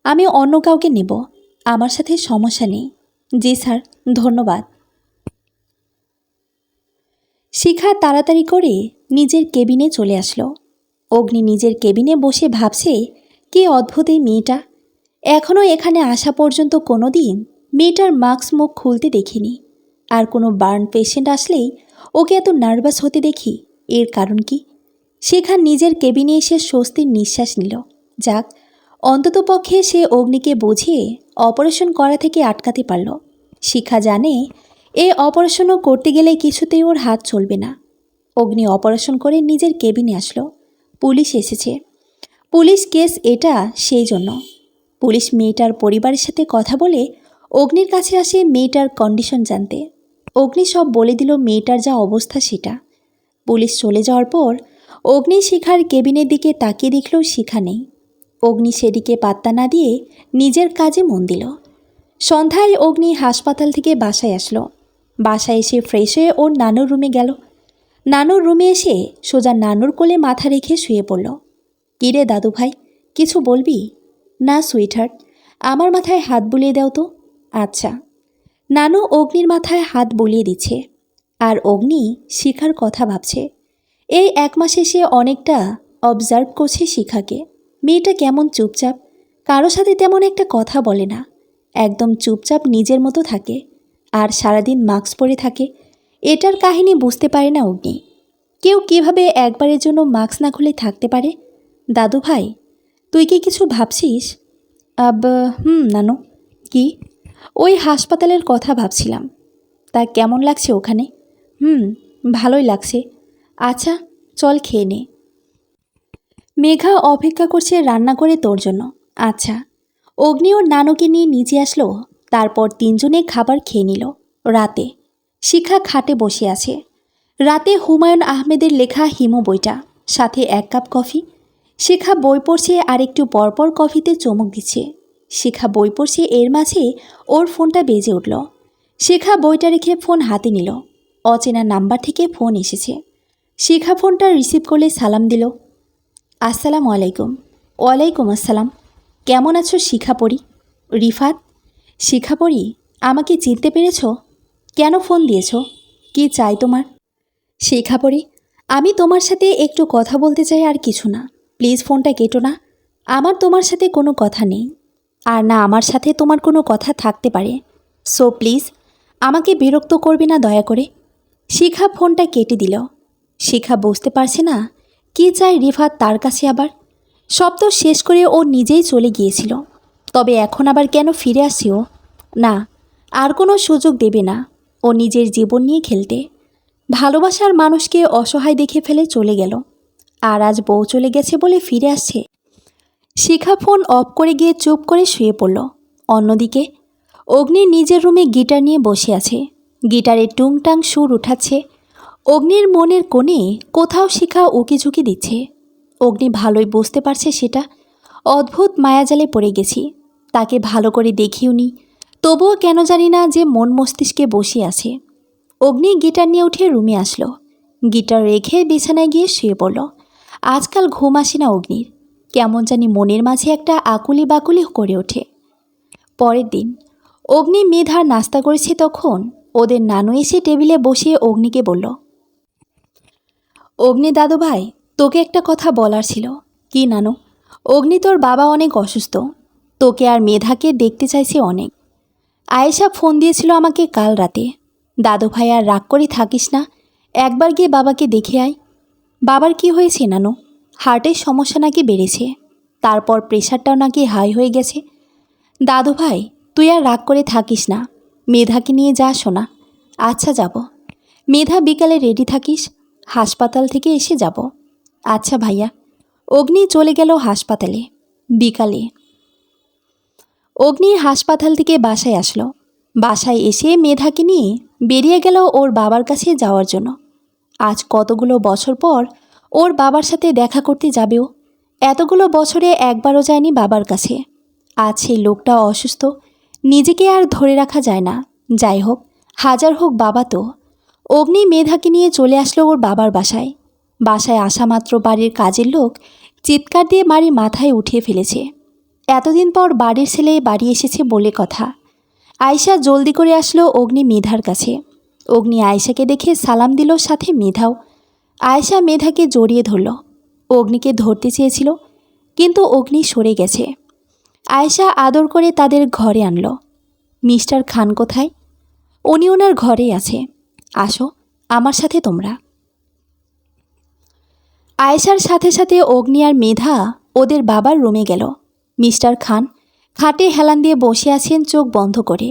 আমি অন্য কাউকে নেব, আমার সাথে সমস্যা নেই। জি স্যার, ধন্যবাদ। শিখা তাড়াতাড়ি করে নিজের কেবিনে চলে আসলো। অগ্নি নিজের কেবিনে বসে ভাবছে, কে অদ্ভুত এই মেয়েটা। এখনও এখানে আসা পর্যন্ত কোনো দিন মেয়েটার মাস্ক মুখ খুলতে দেখিনি। আর কোনো বার্ন পেশেন্ট আসলেই ওকে এত নার্ভাস হতে দেখি। এর কারণ কি? শিখা নিজের কেবিনে এসে স্বস্তির নিঃশ্বাস নিল। যাক, অন্ততপক্ষে সে অগ্নিকে বুঝিয়ে অপারেশন করা থেকে আটকাতে পারল। শিখা জানে এই অপারেশনও করতে গেলে কিছুতেই ওর হাত চলবে না। অগ্নি অপারেশন করে নিজের কেবিনে আসলো। পুলিশ এসেছে। পুলিশ কেস এটা সেই জন্য। পুলিশ মেয়েটার পরিবারের সাথে কথা বলে অগ্নির কাছে আসে মেয়েটার কন্ডিশন জানতে। অগ্নি সব বলে দিল মেয়েটার যা অবস্থা সেটা। পুলিশ চলে যাওয়ার পর অগ্নি শিখার কেবিনের দিকে তাকিয়ে দেখল শিখা নেই। অগ্নি সেদিকে পাত্তা না দিয়ে নিজের কাজে মন দিল। সন্ধ্যায় অগ্নি হাসপাতাল থেকে বাসায় আসলো। বাসায় এসে ফ্রেশ হয়ে ওর নানুর রুমে গেল। নানুর রুমে এসে সোজা নানুর কোলে মাথা রেখে শুয়ে পড়ল। কিরে দাদু ভাই, কিছু বলবি? না সুইটহার্ট, আমার মাথায় হাত বুলিয়ে দাও তো। আচ্ছা। নানু অগ্নির মাথায় হাত বুলিয়ে দিচ্ছে, আর অগ্নি শিখার কথা ভাবছে। এই 1 মাসে সে অনেকটা অবজার্ভ করছে শিখাকে। মেয়েটা কেমন চুপচাপ, কারো সাথে তেমন একটা কথা বলে না, একদম চুপচাপ নিজের মতো থাকে, আর সারাদিন মাস্ক পরে থাকে। এটার কাহিনী বুঝতে পারে না অগ্নি। কেউ কিভাবে একবারের জন্য মাস্ক না খুলে থাকতে পারে? দাদু ভাই, তুই কি কিছু ভাবছিস? নানু। কি? ওই হাসপাতালের কথা ভাবছিলাম। তা কেমন লাগছে ওখানে? ভালোই লাগছে। আচ্ছা, চল খেয়ে নে। মেঘা অপেক্ষা করছে রান্না করে তোর জন্য। আচ্ছা। অগ্নি ওর নানুকে নিয়ে নিচে আসলো। তারপর 3 জনে খাবার খেয়ে নিল। রাতে শিখা খাটে বসে আছে। রাতে হুমায়ুন আহমেদের লেখা হিমু বইটা, সাথে 1 কাপ কফি। শিখা বই পড়ছে আর একটু পরপর কফিতে চুমুক দিচ্ছে। শিখা বই পড়ছে, এর মাঝে ওর ফোনটা বেজে উঠল। শিখা বইটা রেখে ফোন হাতে নিল। অচেনা নাম্বার থেকে ফোন এসেছে। শিখা ফোনটা রিসিভ করলে সালাম দিল। আসসালামু আলাইকুম। ওয়ালাইকুম আসসালাম। কেমন আছো শিখা পড়ি? রিফাত। শিখা পড়ি, আমাকে চিনতে পেরেছ? কেন ফোন দিয়েছ? কি চাই তোমার? শিখা পড়ি, আমি তোমার সাথে একটু কথা বলতে চাই, আর কিছু না। প্লিজ ফোনটা কেটো না। আমার তোমার সাথে কোনো কথা নেই, আর না আমার সাথে তোমার কোনো কথা থাকতে পারে। সো প্লিজ আমাকে বিরক্ত করবে না দয়া করে। শিখা ফোনটা কেটে দিল। শিখা বুঝতে পারছে না কী চায় রিফাত তার কাছে আবার। সব তো শেষ করে ও নিজেই চলে গিয়েছিল, তবে এখন আবার কেন ফিরে আসছে ও? না, আর কোনো সুযোগ দেবে না ও নিজের জীবন নিয়ে খেলতে। ভালোবাসার মানুষকে অসহায় দেখে ফেলে চলে গেল, আর আজ বউ চলে গেছে বলে ফিরে আসছে। শিখা ফোন অফ করে গিয়ে চুপ করে শুয়ে পড়ল। অন্যদিকে অগ্নি নিজের রুমে গিটার নিয়ে বসে আছে। গিটারে টুংটাং সুর উঠাচ্ছে। অগ্নির মনের কোণে কোথাও শিখা উকিঝুঁকি দিচ্ছে। অগ্নি ভালোই বুঝতে পারছে সেটা। অদ্ভুত মায়াজালে পড়ে গেছি, তাকে ভালো করে দেখিওনি, তবুও কেন জানি না যে মন মস্তিষ্কে বসে আছে। অগ্নি গিটার নিয়ে উঠে রুমে আসলো। গিটার রেখে বিছানায় গিয়ে শুয়ে পড়ল। আজকাল ঘুম আসে না অগ্নির, কেমন জানি মনের মাঝে একটা আকুলি বাকুলি করে ওঠে। পরের দিন অগ্নি মেধার নাস্তা করেছে, তখন ওদের নানু এসে টেবিলে বসিয়ে অগ্নিকে বলল, অগ্নি দাদু ভাই, তোকে একটা কথা বলার ছিল। কি নানু? অগ্নি, তোর বাবা অনেক অসুস্থ, তোকে আর মেধাকে দেখতে চাইছে অনেক। আয়েশা ফোন দিয়েছিল আমাকে কাল রাতে। দাদু ভাই আর রাগ করে থাকিস না, একবার গিয়ে বাবাকে দেখে আয়। বাবার কি হয়েছে নানু? হার্টের সমস্যা নাকি বেড়েছে, তারপর প্রেশারটাও নাকি হাই হয়ে গেছে। দাদু ভাই, তুই আর রাগ করে থাকিস না, মেধাকে নিয়ে যা শোনা। আচ্ছা যাব। মেধা বিকালে রেডি থাকিস, হাসপাতাল থেকে এসে যাব। আচ্ছা ভাইয়া। অগ্নি চলে গেল হাসপাতালে। বিকালে অগ্নি হাসপাতাল থেকে বাসায় আসলো। বাসায় এসে মেধাকে নিয়ে বেরিয়ে গেল ওর বাবার কাছে যাওয়ার জন্য। আজ কতগুলো বছর পর ওর বাবার সাথে দেখা করতে যাবেও। এতগুলো বছরে একবারও যায়নি বাবার কাছে। আজ সেই লোকটা অসুস্থ, নিজেকে আর ধরে রাখা যায় না। যাই হোক, হাজার হোক বাবা তো। অগ্নি মেধাকে নিয়ে চলে আসলো ওর বাবার বাসায়। বাসায় আসা মাত্র বাড়ির কাজের লোক চিৎকার দিয়ে বাড়ি মাথায় উঠিয়ে ফেলেছে। এতদিন পর বাড়ির ছেলে বাড়ি এসেছে বলে কথা। আয়শা জলদি করে আসলো অগ্নি মেধার কাছে। অগ্নি আয়শাকে দেখে সালাম দিল, সাথে মেধাও। আয়শা মেধাকে জড়িয়ে ধরল। অগ্নিকে ধরতে চেয়েছিল, কিন্তু অগ্নি সরে গেছে। আয়শা আদর করে তাদের ঘরে আনলো। মিস্টার খান কোথায়? উনি ওনার ঘরেই আছে। আসো আমার সাথে তোমরা। আয়েশার সাথে সাথে অগ্নি আর মেধা ওদের বাবার রুমে গেল। মিস্টার খান খাটে হেলান দিয়ে বসে আছেন চোখ বন্ধ করে।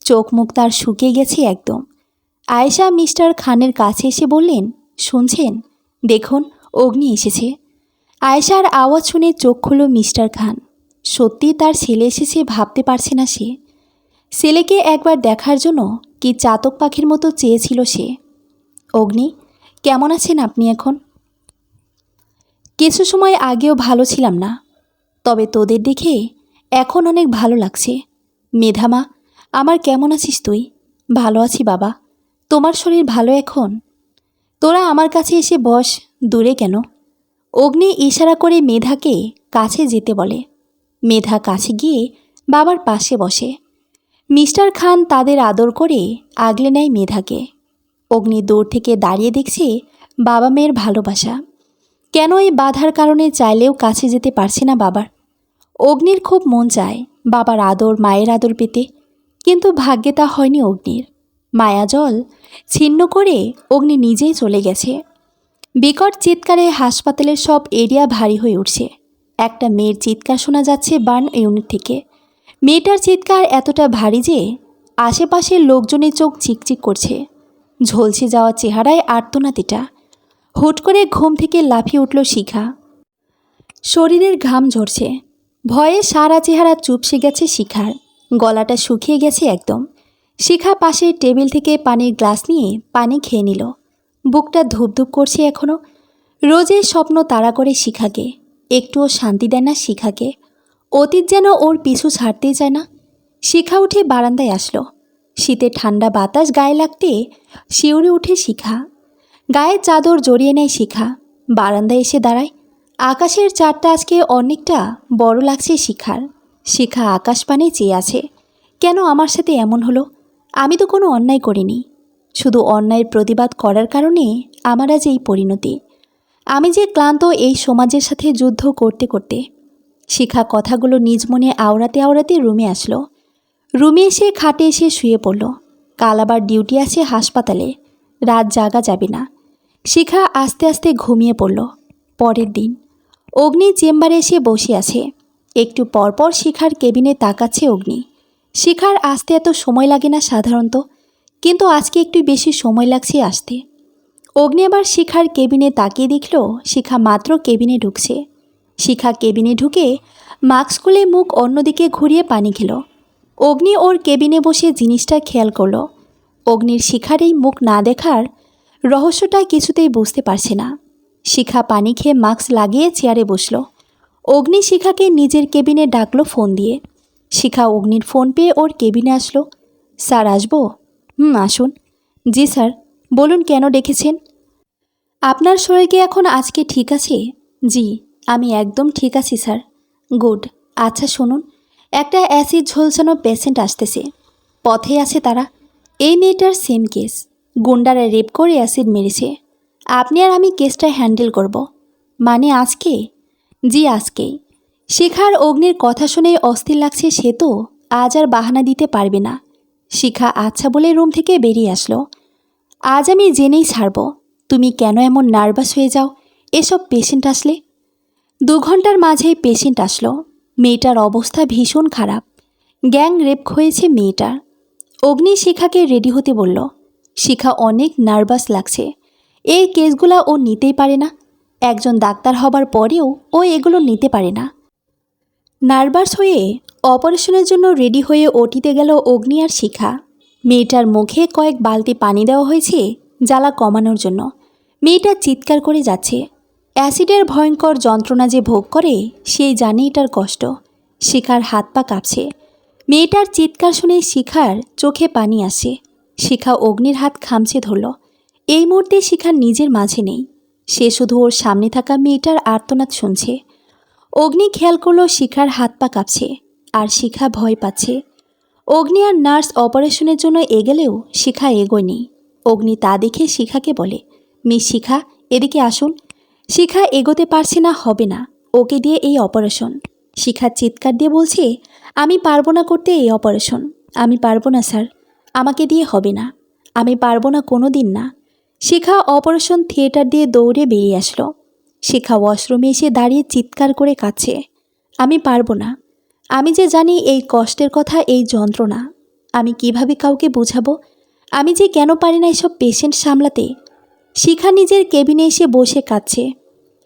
চোখ মুখ তার শুকিয়ে গেছে একদম। আয়েশা মিস্টার খানের কাছে এসে বললেন, শুনছেন? দেখুন অগ্নি এসেছে। আয়েশার আওয়াজ শুনে চোখ খুলল মিস্টার খান। সত্যি তার ছেলে এসেছে ভাবতে পারছে না সে। ছেলেকে একবার দেখার জন্য কি চাতক পাখির মতো চেয়েছিল সে। অগ্নি, কেমন আছেন আপনি এখন? কিছু সময় আগেও ভালো ছিলাম না, তবে তোদের দেখে এখন অনেক ভালো লাগছে। মেধামা, আমার কেমন আছিস তুই? ভালো আছি বাবা। তোমার শরীর ভালো এখন? তোরা আমার কাছে এসে বস, দূরে কেন? অগ্নি ইশারা করে মেধাকে কাছে যেতে বলে। মেধা কাছে গিয়ে বাবার পাশে বসে। মিস্টার খান তাদের আদর করে আগলে নেয় মেধাকে। অগ্নি দূর থেকে দাঁড়িয়ে দেখছে বাবা মেয়ের ভালোবাসা। কেন এই বাধার কারণে চাইলেও কাছে যেতে পারছে না বাবার। অগ্নির খুব মন চায় বাবার আদর, মায়ের আদর পেতে, কিন্তু ভাগ্যে তা হয়নি অগ্নির। মায়াজল ছিন্ন করে অগ্নি নিজেই চলে গেছে। বিকট চিৎকারে হাসপাতালের সব এরিয়া ভারী হয়ে উঠছে। একটা মেয়ের চিৎকার শোনা যাচ্ছে বার্ন ইউনিট থেকে। মেয়েটার চিৎকার এতটা ভারী যে আশেপাশের লোকজনের চোখ চিকচিক করছে। ঝলসে যাওয়া চেহারায় আর্তনাদটা। হুট করে ঘুম থেকে লাফিয়ে উঠল শিখা। শরীরের ঘাম ঝরছে। ভয়ে সারা চেহারা চুপসে গেছে শিখার। গলাটা শুকিয়ে গেছে একদম। শিখা পাশের টেবিল থেকে পানির গ্লাস নিয়ে পানি খেয়ে নিল। বুকটা ধুপধুপ করছে এখনও। রোজের স্বপ্ন তাড়া করে শিখাকে, একটুও শান্তি দেয় না শিখাকে। অতীত যেন ওর পিছু ছাড়তেই চায় না। শিখা উঠে বারান্দায় আসলো। শীতে ঠান্ডা বাতাস গায়ে লাগতে শিউরে উঠে শিখা। গায়ের চাদর জড়িয়ে নেয় শিখা। বারান্দায় এসে দাঁড়ায়। আকাশের চাঁদটা আজকে অনেকটা বড় লাগছে শিখার। শিখা আকাশ পানে চেয়ে আছে। কেন আমার সাথে এমন হলো? আমি তো কোনো অন্যায় করিনি। শুধু অন্যায়ের প্রতিবাদ করার কারণে আমার আজ এই পরিণতি। আমি যে ক্লান্ত এই সমাজের সাথে যুদ্ধ করতে করতে। শিখা কথাগুলো নিজ মনে আওড়াতে আওড়াতে রুমে আসলো। রুমে এসে খাটে এসে শুয়ে পড়ল। কাল আবার ডিউটি আছে হাসপাতালে, রাত জাগা যাবে না। শিখা আস্তে আস্তে ঘুমিয়ে পড়ল। পরের দিন অগ্নি চেম্বারে এসে বসে আছে। একটু পরপর শিখার কেবিনে তাকাচ্ছে অগ্নি। শিখার আসতে এত সময় লাগে না সাধারণত, কিন্তু আজকে একটু বেশি সময় লাগছে আসতে। অগ্নি আবার শিখার কেবিনে তাকিয়ে দেখল শিখা মাত্র কেবিনে ঢুকছে। শিখা কেবিনে ঢুকে মাস্ক খুলে মুখ অন্যদিকে ঘুরিয়ে পানি খেল। অগ্নি ওর কেবিনে বসে জিনিসটা খেয়াল করল। অগ্নির শিখার এই মুখ না দেখার রহস্যটা কিছুতেই বুঝতে পারছে না। শিখা পানি খেয়ে মাস্ক লাগিয়ে চেয়ারে বসল। অগ্নি শিখাকে নিজের কেবিনে ডাকলো ফোন দিয়ে। শিখা অগ্নির ফোন পেয়ে ওর কেবিনে আসলো। স্যার আসবো? আসুন। জি স্যার, বলুন কেন ডেকেছেন? আপনার শরীর কি এখন আজকে ঠিক আছে? জি, আমি একদম ঠিক আছি স্যার। গুড। আচ্ছা শুনুন, একটা অ্যাসিড ঝলসানো পেশেন্ট আসতেছে, পথে আছে তারা। এই মেয়েটার সেম কেস, গুন্ডারা রেপ করে অ্যাসিড মেরেছে। আপনি আর আমি কেসটা হ্যান্ডেল করব। মানে আজকে? জি আজকেই। শিখার অগ্নির কথা শুনে অস্থির লাগছে, সে তো আজ আর বাহানা দিতে পারবে না। শিখা আচ্ছা বলে রুম থেকে বেরিয়ে আসলো। আজ আমি জেনেই ছাড়ব তুমি কেন এমন নার্ভাস হয়ে যাও এসব পেশেন্ট আসলে। 2 ঘন্টার মাঝেই পেশেন্ট আসলো। মেয়েটার অবস্থা ভীষণ খারাপ, গ্যাং রেপ হয়েছে মেয়েটার। অগ্নি শিখাকে রেডি হতে বলল। শিখা অনেক নার্ভাস লাগছে। এই কেসগুলা ও নিতেই পারে না। একজন ডাক্তার হবার পরেও ও এগুলো নিতে পারে না। নার্ভাস হয়ে অপারেশনের জন্য রেডি হয়ে ওটিতে গেল অগ্নি আর শিখা। মেয়েটার মুখে কয়েক বালতি পানি দেওয়া হয়েছে জ্বালা কমানোর জন্য। মেয়েটা চিৎকার করে যাচ্ছে। অ্যাসিডের ভয়ঙ্কর যন্ত্রণা যে ভোগ করে সেই জানে এটার কষ্ট। শিখার হাত পা কাঁপছে। মেয়েটার চিৎকার শুনে শিখার চোখে পানি আসে। শিখা অগ্নির হাত খামচে ধরল। এই মুহূর্তে শিখার নিজের মাঝে নেই, সে শুধু ওর সামনে থাকা মেয়েটার আর্তনাদ শুনছে। অগ্নি খেয়াল করলো শিখার হাত পা কাঁপছে আর শিখা ভয় পাচ্ছে। অগ্নি আর নার্স অপারেশনের জন্য এগেলেও শিখা এগোয়নি। অগ্নি তা দেখে শিখাকে বলে, মিস শিখা এদিকে আসুন। শিখা এগোতে পারছে না, হবে না, ওকে দিয়ে এই অপারেশন। শিখা চিৎকার দিয়ে বলছে, আমি পারবো না করতে এই অপারেশন, আমি পারবো না স্যার, আমাকে দিয়ে হবে না, আমি পারবো না, কোনো দিন না। শিখা অপারেশন থিয়েটার দিয়ে দৌড়ে বেরিয়ে আসলো। শিখা ওয়াশরুমে এসে দাঁড়িয়ে চিৎকার করে কাঁদছে, আমি পারবো না, আমি যে জানি এই কষ্টের কথা, এই যন্ত্রণা আমি কিভাবে কাউকে বুঝাবো, আমি যে কেন পারি না এসব পেশেন্ট সামলাতে। শিখা নিজের কেবিনে এসে বসে কাঁদছে।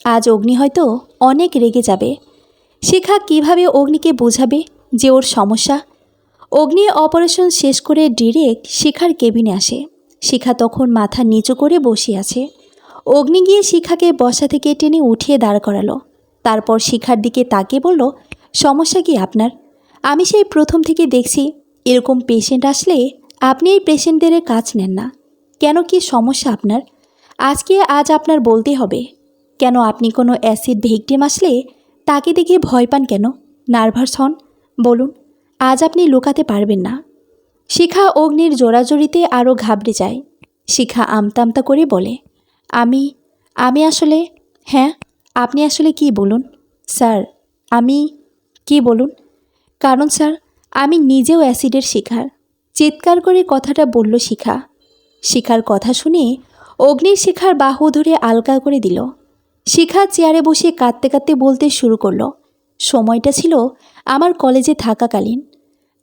আজ অগ্নি হয়তো অনেক রেগে যাবে। শিখা কিভাবে অগ্নিকে বোঝাবে যে ওর সমস্যা। অগ্নি অপারেশন শেষ করে ডিরেক্ট শিখার কেবিনে আসে। শিখা তখন মাথা নিচু করে বসে আছে। অগ্নি গিয়ে শিখাকে বসা থেকে টেনে উঠিয়ে দাঁড় করালো। তারপর শিখার দিকে তাকিয়ে বলল, সমস্যা কি আপনার? আমি সেই প্রথম থেকে দেখছি এরকম পেশেন্ট আসলে আপনি এই পেশেন্টদের কাজ নেন না। কেন, কি সমস্যা আপনার? আজ আপনার বলতে হবে। কেন আপনি কোনো অ্যাসিড ভিকটিম আসলে তাকে দেখে ভয় পান কেন, নার্ভাস হন? বলুন, আজ আপনি লুকাতে পারবেন না। শিখা অগ্নির জোড়াজড়িতে আরও ঘাবড়ে যায়। শিখা আমতা আমতা করে বলে, আমি আসলে, হ্যাঁ আপনি আসলে কি বলুন? স্যার আমি কি বলুন? কারণ স্যার আমি নিজেও অ্যাসিডের শিকার, চিৎকার করে কথাটা বলল শিখা। শিখার কথা শুনে অগ্নির শিখার বাহু ধরে আলগা করে দিল। শিখা চেয়ারে বসে কাঁদতে কাঁদতে বলতে শুরু করলো, সময়টা ছিল আমার কলেজে থাকাকালীন।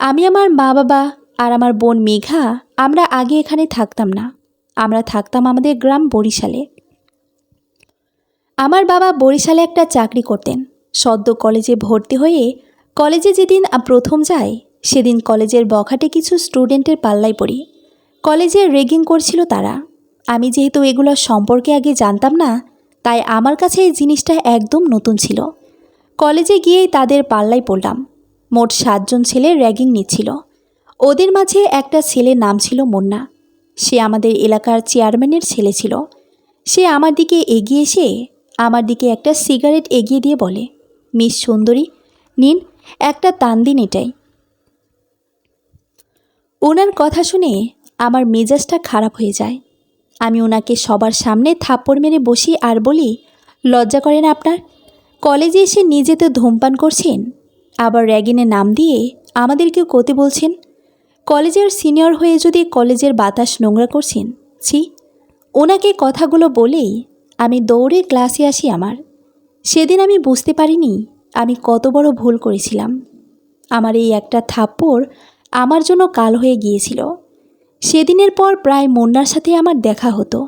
আমি, আমার মা বাবা আর আমার বোন মেঘা, আমরা আগে এখানে থাকতাম না। আমরা থাকতাম আমাদের গ্রাম বরিশালে। আমার বাবা বরিশালে একটা চাকরি করতেন। সদ্য কলেজে ভর্তি হয়ে কলেজে যেদিন প্রথম যাই সেদিন কলেজের বখাটে কিছু স্টুডেন্টের পাল্লায় পড়ি। কলেজে রেগিং করছিল তারা। আমি যেহেতু এগুলো সম্পর্কে আগে জানতাম না, তাই আমার কাছে এই জিনিসটা একদম নতুন ছিল। কলেজে গিয়েই তাদের পাল্লায় পড়লাম। মোট 7 জন ছেলে র্যাগিং নিচ্ছিল। ওদের মাঝে একটা ছেলের নাম ছিল মুন্না। সে আমাদের এলাকার চেয়ারম্যানের ছেলে ছিল। সে আমার দিকে এগিয়ে এসে আমার দিকে একটা সিগারেট এগিয়ে দিয়ে বলে, মিস সুন্দরী নিন, একটা টান দিন এটাই। ওনার কথা শুনে আমার মেজাজটা খারাপ হয়ে যায়। আমি ওনাকে সবার সামনে থাপ্পড় মেরে বসি আর বলি, লজ্জা করে না আপনার? কলেজে এসে নিজে তো ধূমপান করছেন, আবার র্যাগিংয়ে নাম দিয়ে আমাদেরকেও করতে বলছেন। কলেজের সিনিয়র হয়ে যদি কলেজের বাতাস নোংরা করছেন, ছি। ওনাকে কথাগুলো বলেই আমি দৌড়ে ক্লাসে আসি। সেদিন আমি বুঝতে পারিনি আমি কত বড় ভুল করেছিলাম। আমার এই একটা থাপ্পড় আমার জন্য কাল হয়ে গিয়েছিল। সেদিনের পর প্রায় মুন্নার সাথে আমার দেখা হতো,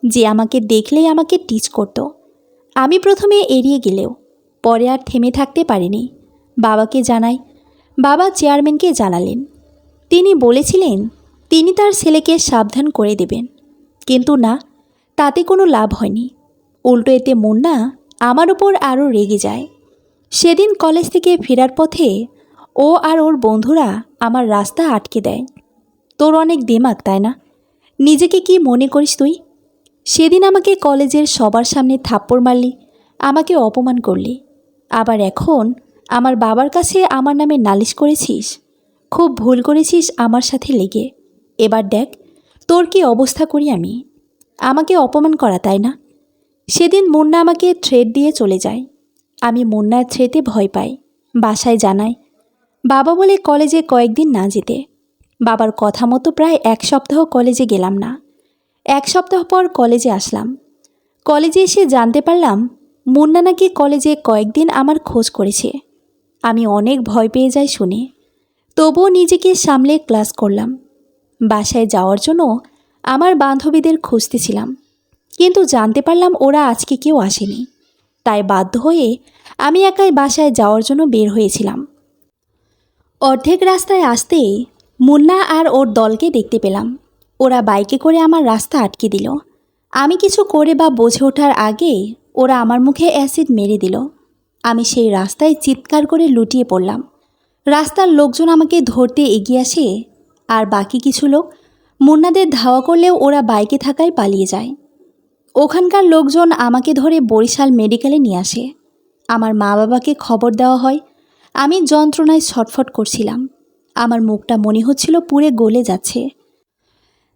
যে আমাকে দেখলেই আমাকে টিচ করত। আমি প্রথমে এড়িয়ে গেলেও পরে আর থেমে থাকতে পারিনি। বাবাকে জানাই। বাবা চেয়ারম্যানকে জানালেন। তিনি বলেছিলেন তিনি তার ছেলেকে সাবধান করে দেবেন, কিন্তু না, তাতে কোনো লাভ হয়নি। উল্টো এতে মুন্না আমার উপর আরও রেগে যায়। সেদিন কলেজ থেকে ফেরার পথে ও আর ওর বন্ধুরা আমার রাস্তা আটকে দেয়। তোর অনেক দিমাগ, তাই না? নিজেকে কি মনে করিস তুই? সেদিন আমাকে কলেজের সবার সামনে থাপ্পড় মারলি, আমাকে অপমান করলি, আবার এখন আমার বাবার কাছে আমার নামে নালিশ করেছিস। খুব ভুল করেছিস আমার সাথে লেগে। এবার দেখ তোর কি অবস্থা করি আমি। আমাকে অপমান করা, তাই না? সেদিন মুন্না আমাকে থ্রেট দিয়ে চলে যায়। আমি মুন্নার থ্রেটে ভয় পাই। বাসায় জানাই। বাবা বলে কলেজে কয়েকদিন না যেতে। বাবার কথা মতো প্রায় 1 সপ্তাহ কলেজে গেলাম না। 1 সপ্তাহ পর কলেজে আসলাম। কলেজে এসে জানতে পারলাম মুন্না নাকি কলেজে কয়েকদিন আমার খোঁজ করেছে। আমি অনেক ভয় পেয়ে যাই শুনে, তবুও নিজেকে সামলে ক্লাস করলাম। বাসায় যাওয়ার জন্য আমার বান্ধবীদের খুঁজতেছিলাম, কিন্তু জানতে পারলাম ওরা আজকে কেউ আসেনি। তাই বাধ্য হয়ে আমি একাই বাসায় যাওয়ার জন্য বের হয়েছিলাম। অর্ধেক রাস্তায় আসতেই মুন্না আর ওর দলকে দেখতে পেলাম। ওরা বাইকে করে আমার রাস্তা আটকে দিল। আমি কিছু করে বা বুঝে ওঠার আগে ওরা আমার মুখে অ্যাসিড মেরে দিল। আমি সেই রাস্তায় চিৎকার করে লুটিয়ে পড়লাম। রাস্তার লোকজন আমাকে ধরতে এগিয়ে আসে, আর বাকি কিছু লোক মুন্নাদের ধাওয়া করলেও ওরা বাইকে থাকায় পালিয়ে যায়। ওখানকার লোকজন আমাকে ধরে বরিশাল মেডিকেলে নিয়ে আসে। আমার মা বাবাকে খবর দেওয়া হয়। আমি যন্ত্রণায় ছটফট করছিলাম। আমার মুখটা মনে হচ্ছিল পুড়ে গলে যাচ্ছে।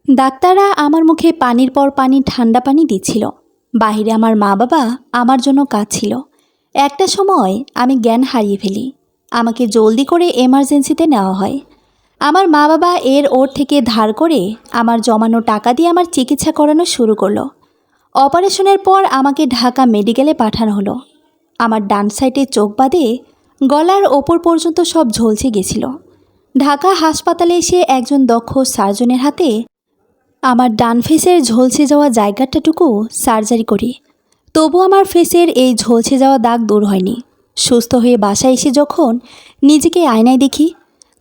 ডাক্তাররা আমার মুখে পানির পর পানি ঠান্ডা পানি দিচ্ছিল। বাহিরে আমার মা বাবা আমার জন্য কাঁদছিল। একটা সময় আমি জ্ঞান হারিয়ে ফেলি। আমাকে জলদি করে এমার্জেন্সিতে নেওয়া হয়। আমার মা বাবা ওর থেকে ধার করে আমার জমানো টাকা দিয়ে আমার চিকিৎসা করানো শুরু করলো। অপারেশনের পর আমাকে ঢাকা মেডিকেলে পাঠানো হলো। আমার ডান সাইডে চোখ বাদে গলার ওপর পর্যন্ত সব ঝলসে গেছিল। ঢাকা হাসপাতালে এসে একজন দক্ষ সার্জনের হাতে আমার ডান ফেসের ঝলসে যাওয়া জায়গাটাটুকু সার্জারি করি। তবু আমার ফেসের এই ঝলসে যাওয়া দাগ দূর হয়নি। সুস্থ হয়ে বাসায় এসে যখন নিজেকে আয়নায় দেখি,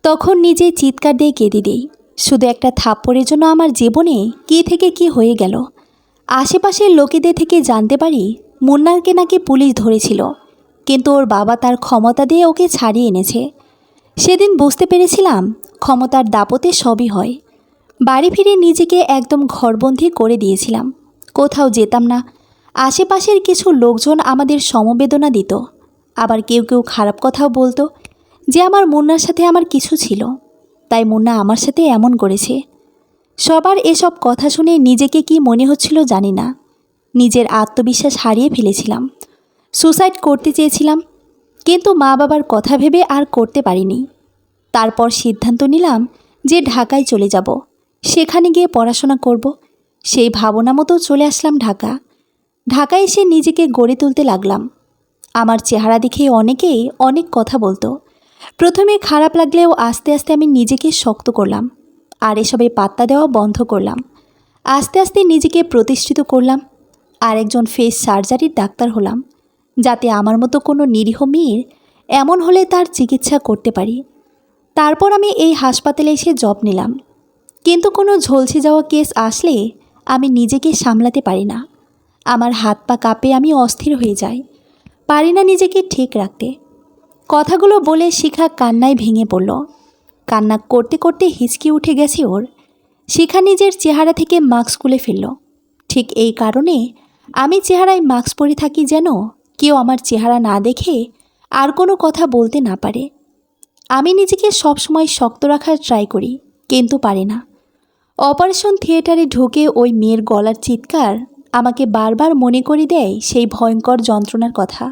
তখন নিজে চিৎকার দিয়ে কেঁদে দিই। শুধু একটা থাপ্পড়ের জন্য আমার জীবনে কী থেকে কি হয়ে গেল। আশেপাশের লোকেদের থেকে জানতে পারি মুন্নাকে নাকি পুলিশ ধরেছিল, কিন্তু ওর বাবা তার ক্ষমতা দিয়ে ওকে ছাড়িয়ে এনেছে। সেদিন বুঝতে পেরেছিলাম ক্ষমতার দাপতে সবই হয়। বাড়ি ফিরে নিজেকে একদম ঘরবন্দি করে দিয়েছিলাম। কোথাও যেতাম না। আশেপাশের কিছু লোকজন আমাদের সমবেদনা দিত, আবার কেউ কেউ খারাপ কথাও বলতো যে আমার মুন্নার সাথে আমার কিছু ছিল, তাই মুন্না আমার সাথে এমন করেছে। সবার এসব কথা শুনে নিজেকে কি মনে হচ্ছিল জানি না। নিজের আত্মবিশ্বাস হারিয়ে ফেলেছিলাম। সুসাইড করতে চেয়েছিলাম, কিন্তু মা বাবার কথা ভেবে আর করতে পারিনি। তারপর সিদ্ধান্ত নিলাম যে ঢাকায় চলে যাব, সেখানে গিয়ে পড়াশোনা করব। সেই ভাবনা মতো চলে আসলাম ঢাকা। ঢাকায় এসে নিজেকে গড়ে তুলতে লাগলাম। আমার চেহারা দেখে অনেকেই অনেক কথা বলতো। প্রথমে খারাপ লাগলেও আস্তে আস্তে আমি নিজেকে শক্ত করলাম, আর এসবে পাত্তা দেওয়া বন্ধ করলাম। আস্তে আস্তে নিজেকে প্রতিষ্ঠিত করলাম, আর একজন ফেস সার্জারির ডাক্তার হলাম, যাতে আমার মতো কোনো নিরীহ মেয়ের এমন হলে তার চিকিৎসা করতে পারি। তারপর আমি এই হাসপাতালে এসে জব নিলাম, কিন্তু কোনো ঝলসে যাওয়া কেস আসলে আমি নিজেকে সামলাতে পারি না। আমার হাত পা কাঁপে, আমি অস্থির হয়ে যাই, পারি না নিজেকে ঠিক রাখতে। কথাগুলো বলে শিখা কান্নায় ভেঙে পড়ল। কান্না করতে করতে হিচকি উঠে গেছে ওর। শিখা নিজের চেহারা থেকে মাস্ক খুলে ফেলল। ঠিক এই কারণে আমি চেহারায় মাস্ক পরে থাকি, যেন কেউ আমার চেহারা না দেখে আর কোনো কথা বলতে না পারে। আমি নিজেকে সবসময় শক্ত রাখার ট্রাই করি, কিন্তু পারি না। অপারেশন থিয়েটারে ঢুকে ওই মেয়ের গলার চিৎকার আমাকে বারবার মনে করে দেয় সেই ভয়ঙ্কর যন্ত্রণার কথা।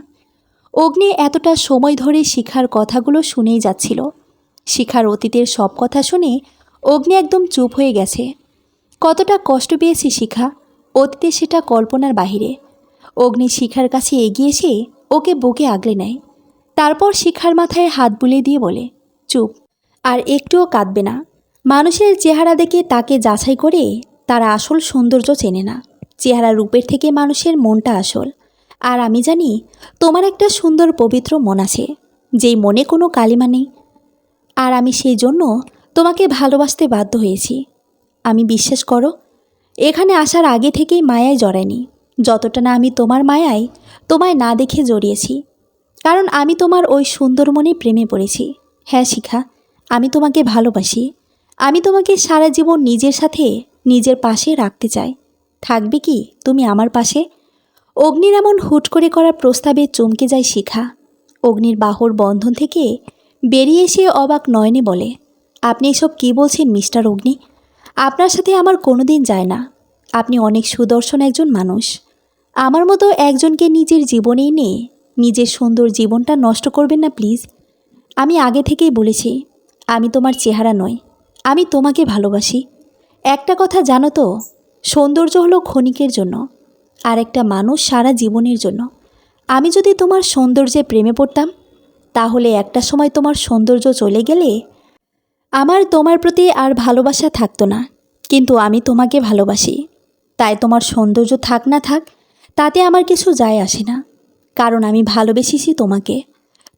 অগ্নি এতটা সময় ধরে শিখার কথাগুলো শুনেই যাচ্ছিল। শিখার অতীতের সব কথা শুনে অগ্নি একদম চুপ হয়ে গেছে। কতটা কষ্ট পেয়েছে শিখা, অতীতে সেটা কল্পনার বাহিরে। অগ্নি শিখার কাছে এগিয়ে এসে ওকে বুকে আগলে নেয়। তারপর শিখার মাথায় হাত বুলিয়ে দিয়ে বলে, চুপ, আর একটুও কাঁদবে না। মানুষের চেহারা দেখে তাকে যাচাই করে তারা আসল সৌন্দর্য চেনে না। চেহারা রূপের থেকে মানুষের মনটা আসল। আর আমি জানি তোমার একটা সুন্দর পবিত্র মন আছে, যেই মনে কোনো কালিমা নেই। আর আমি সেই জন্য তোমাকে ভালোবাসতে বাধ্য হয়েছি। আমি বিশ্বাস করো, এখানে আসার আগে থেকেই মায়ায় জড়াইনি, যতটা না আমি তোমার মায়ায় তোমায় না দেখে জড়িয়েছি। কারণ আমি তোমার ওই সুন্দর মনে প্রেমে পড়েছি। হ্যাঁ শিখা, আমি তোমাকে ভালোবাসি। আমি তোমাকে সারা জীবন নিজের সাথে নিজের পাশে রাখতে চাই। থাকবে কি তুমি আমার পাশে? অগ্নির এমন হুট করে করা প্রস্তাবে চমকে যায় শিখা। অগ্নির বাহুর বন্ধন থেকে বেরিয়ে এসে অবাক নয়নে বলে, আপনি এসব কী বলছেন মিস্টার অগ্নি? আপনার সাথে আমার কোনো দিন যায় না। আপনি অনেক সুদর্শন একজন মানুষ। আমার মতো একজনকে নিজের জীবনেই নিয়ে নিজের সুন্দর জীবনটা নষ্ট করবেন না প্লিজ। আমি আগে থেকেই বলেছি, আমি তোমার চেহারা নই, আমি তোমাকে ভালোবাসি। একটা কথা জানো তো, সৌন্দর্য হলো ক্ষণিকের জন্য, আর একটা মানুষ সারা জীবনের জন্য। আমি যদি তোমার সৌন্দর্যে প্রেমে পড়তাম, তাহলে একটা সময় তোমার সৌন্দর্য চলে গেলে আমার তোমার প্রতি আর ভালোবাসা থাকতো না। কিন্তু আমি তোমাকে ভালোবাসি, তাই তোমার সৌন্দর্য থাক না থাক তাতে আমার কিছু যায় আসে না। কারণ আমি ভালোবেসেছি তোমাকে।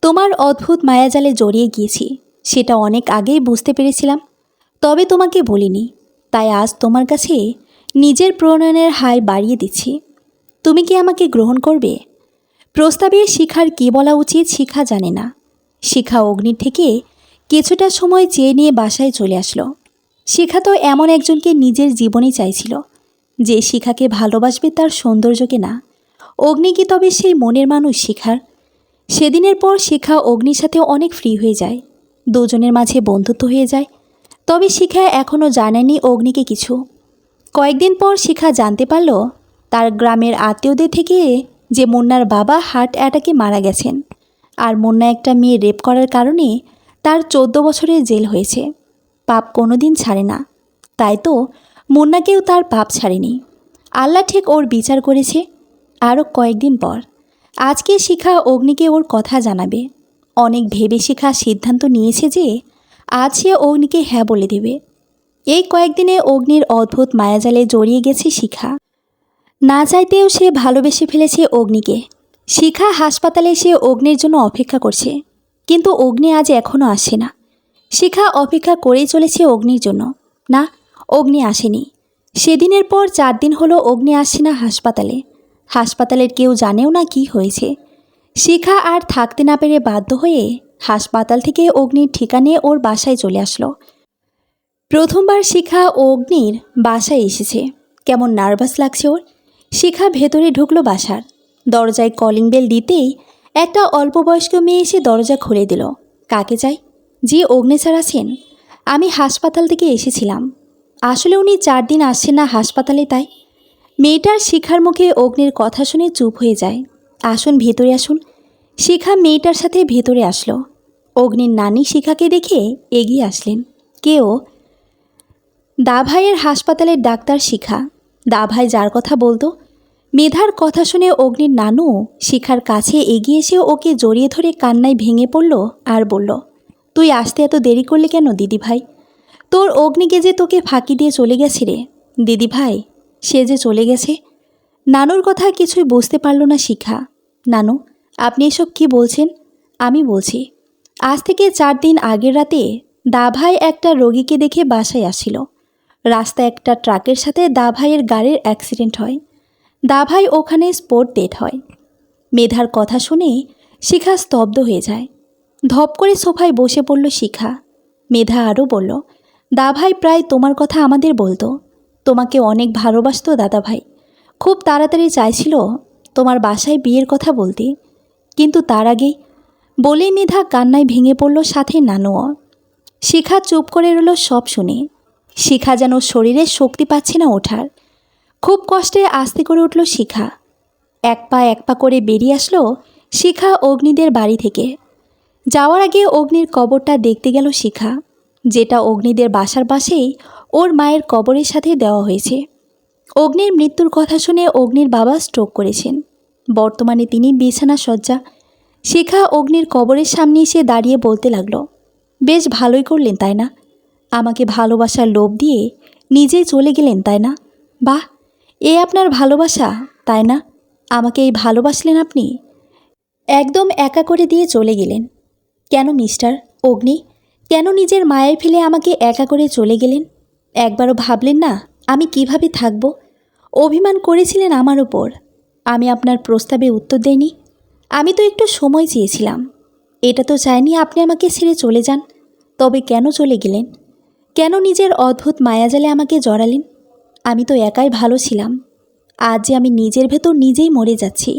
তোমার অদ্ভুত মায়াজালে জড়িয়ে গিয়েছি, সেটা অনেক আগেই বুঝতে পেরেছিলাম, তবে তোমাকে বলিনি। তাই আজ তোমার কাছে নিজের প্রণয়নের হাই বাড়িয়ে দিচ্ছি। তুমি কি আমাকে গ্রহণ করবে? প্রস্তাবে শিখার কী বলা উচিত শিখা জানে না। শিখা অগ্নির থেকে কিছুটা সময় চেয়ে নিয়ে বাসায় চলে আসলো। শিখা তো এমন একজনকে নিজের জীবনে চাইছিল, যে শিখাকে ভালোবাসবে তার সৌন্দর্যকে না। অগ্নি কি তবে সেই মনের মানুষ শিখার? সেদিনের পর শিখা অগ্নির সাথে অনেক ফ্রি হয়ে যায়, দুজনের মাঝে বন্ধুত্ব হয়ে যায়। তবে শিখা এখনও জানেনি অগ্নিকে কিছু। কয়েকদিন পর শিখা জানতে পারল তার গ্রামের আত্মীয়দের থেকে যে মুন্নার বাবা হার্ট অ্যাটাকে মারা গেছেন। আর মুন্না একটা মেয়ে রেপ করার কারণে তার 14 বছরের জেল হয়েছে। পাপ কোনো দিন ছাড়ে না, তাই তো মুন্নাকেও তার পাপ ছাড়েনি। আল্লাহ ঠিক ওর বিচার করেছে। আরও কয়েকদিন পর আজকে শিখা অগ্নিকে ওর কথা জানাবে। অনেক ভেবে শিখা সিদ্ধান্ত নিয়েছে যে আজ সে অগ্নিকে হ্যাঁ বলে দেবে। এই কয়েকদিনে অগ্নির অদ্ভুত মায়াজালে জড়িয়ে গেছে শিখা। না চাইতেও সে ভালোবেসে ফেলেছে অগ্নিকে। শিখা হাসপাতালে সে অগ্নির জন্য অপেক্ষা করছে, কিন্তু অগ্নি আজ এখনও আসে না। শিখা অপেক্ষা করেই চলেছে অগ্নির জন্য। না, অগ্নি আসেনি। সেদিনের পর 4 দিন হলো অগ্নি আসছে না হাসপাতালে। হাসপাতালের কেউ জানেও না কি হয়েছে। শিখা আর থাকতে না পেরে বাধ্য হয়ে হাসপাতাল থেকে অগ্নির ঠিকানে ওর বাসায় চলে আসলো। প্রথমবার শিখা ও অগ্নির বাসায় এসেছে। কেমন নার্ভাস লাগছে ওর। শিখা ভেতরে ঢুকলো বাসার। দরজায় কলিং বেল দিতেই একটা অল্প বয়স্ক মেয়ে এসে দরজা খুলে দিল। কাকে চাই? জি, অগ্নি স্যার আছেন? আমি হাসপাতাল থেকে এসেছিলাম। আসলে উনি 4 দিন আসছেন না হাসপাতালে, তাই। মেয়েটার শিখার মুখে অগ্নির কথা শুনে চুপ হয়ে যায়। আসুন, ভেতরে আসুন। শিখা মেয়েটার সাথে ভেতরে আসলো। অগ্নির নানি শিখাকে দেখে এগিয়ে আসলেন। কেউ? দাভাইয়ের হাসপাতালের ডাক্তার শিখা। দাভাই যার কথা বলতো। মেধার কথা শুনে অগ্নির নানু শিখার কাছে এগিয়ে এসে ওকে জড়িয়ে ধরে কান্নায় ভেঙে পড়ল আর বলল, তুই আসতে এত দেরি করলে কেন দিদি ভাই? তোর অগ্নিকে যে তোকে ফাঁকি দিয়ে চলে গেছে রে দিদি ভাই, সে যে চলে গেছে। নানুর কথা কিছুই বুঝতে পারল না শিখা। নানু, আপনি এসব কি বলছেন? আমি বলছি, আজ থেকে 4 দিন আগের রাতে দাভাই একটা রোগীকে দেখে বাসায় আসছিল। রাস্তায় একটা ট্রাকের সাথে দাভাইয়ের গাড়ির অ্যাক্সিডেন্ট হয়। দাভাই ওখানে স্পট ডেড হয়। মেধার কথা শুনে শিখা স্তব্ধ হয়ে যায়। ধপ করে সোফায় বসে পড়ল শিখা। মেধা আরও বলল, দাভাই প্রায় তোমার কথা আমাদের বলতো। তোমাকে অনেক ভালোবাসতো দাদাভাই। খুব তাড়াতাড়ি চাইছিল তোমার বাসায় বিয়ের কথা বলতে, কিন্তু তার আগেই। বলেই মেধা কান্নায় ভেঙে পড়ল, সাথে নানুও। শিখা চুপ করে রইল সব শুনে। শিখা যেন শরীরে শক্তি পাচ্ছে না ওঠার। খুব কষ্টে আস্তে করে উঠল শিখা। এক পা করে বেরিয়ে আসলো শিখা অগ্নিদের বাড়ি থেকে যাওয়ার আগে অগ্নির কবরটা দেখতে গেল শিখা, যেটা অগ্নিদের বাসার পাশেই ওর মায়ের কবরের সাথে দেওয়া হয়েছে। অগ্নির মৃত্যুর কথা শুনে অগ্নির বাবা স্ট্রোক করেছেন। বর্তমানে তিনি বিছানা শয্যা। শিখা অগ্নির কবরের সামনে এসে দাঁড়িয়ে বলতে লাগলো, বেশ ভালোই করলেন তাই না? আমাকে ভালোবাসার লোভ দিয়ে নিজেই চলে গেলেন তাই না? বাহ, এ আপনার ভালোবাসা তাই না? আমাকে এই ভালোবাসলেন আপনি, একদম একা করে দিয়ে চলে গেলেন। কেন মিস্টার অগ্নি, কেন নিজের মায়ায় ফেলে আমাকে একা করে চলে গেলেন? একবারও ভাবলেন না আমি কিভাবে থাকব? অভিমান করেছিলেন আমার ওপর, আমি আপনার প্রস্তাবে উত্তর দেইনি। আমি তো একটু সময় চেয়েছিলাম, এটা তো চাইনি আপনি আমাকে ছেড়ে চলে যান। তবে কেন চলে গেলেন? কেন নিজের অদ্ভুত মায়াজালে আমাকে জড়ালেন? আমি তো একাই ভালো ছিলাম, আজ যে আমি নিজের ভেতর নিজেই মরে যাচ্ছি।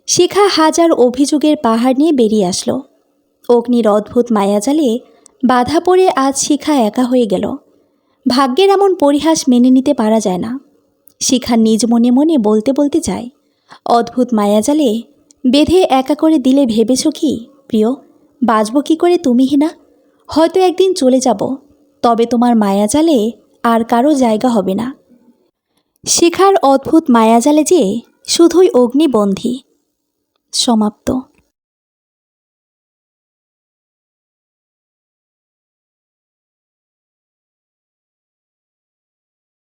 শিখা হাজার অভিযোগের পাহাড় নিয়ে বেরিয়ে আসলো। অগ্নির অদ্ভুত মায়াজালে বাধা পড়ে আজ শিখা একা হয়ে গেল। ভাগ্যের এমন পরিহাস মেনে নিতে পারা যায় না। শিখা নিজ মনে মনে বলতে বলতে যায়, অদ্ভুত মায়াজালে বেঁধে একা করে দিলে ভেবেছ কি প্রিয়, বাঁচব কী করে তুমিহীনা? হয়তো একদিন চলে যাব, তবে তোমার মায়াজালে আর কারো জায়গা হবে না। শিখার অদ্ভুত মায়াজালে যে শুধুই অগ্নিবন্ধী। সমাপ্ত।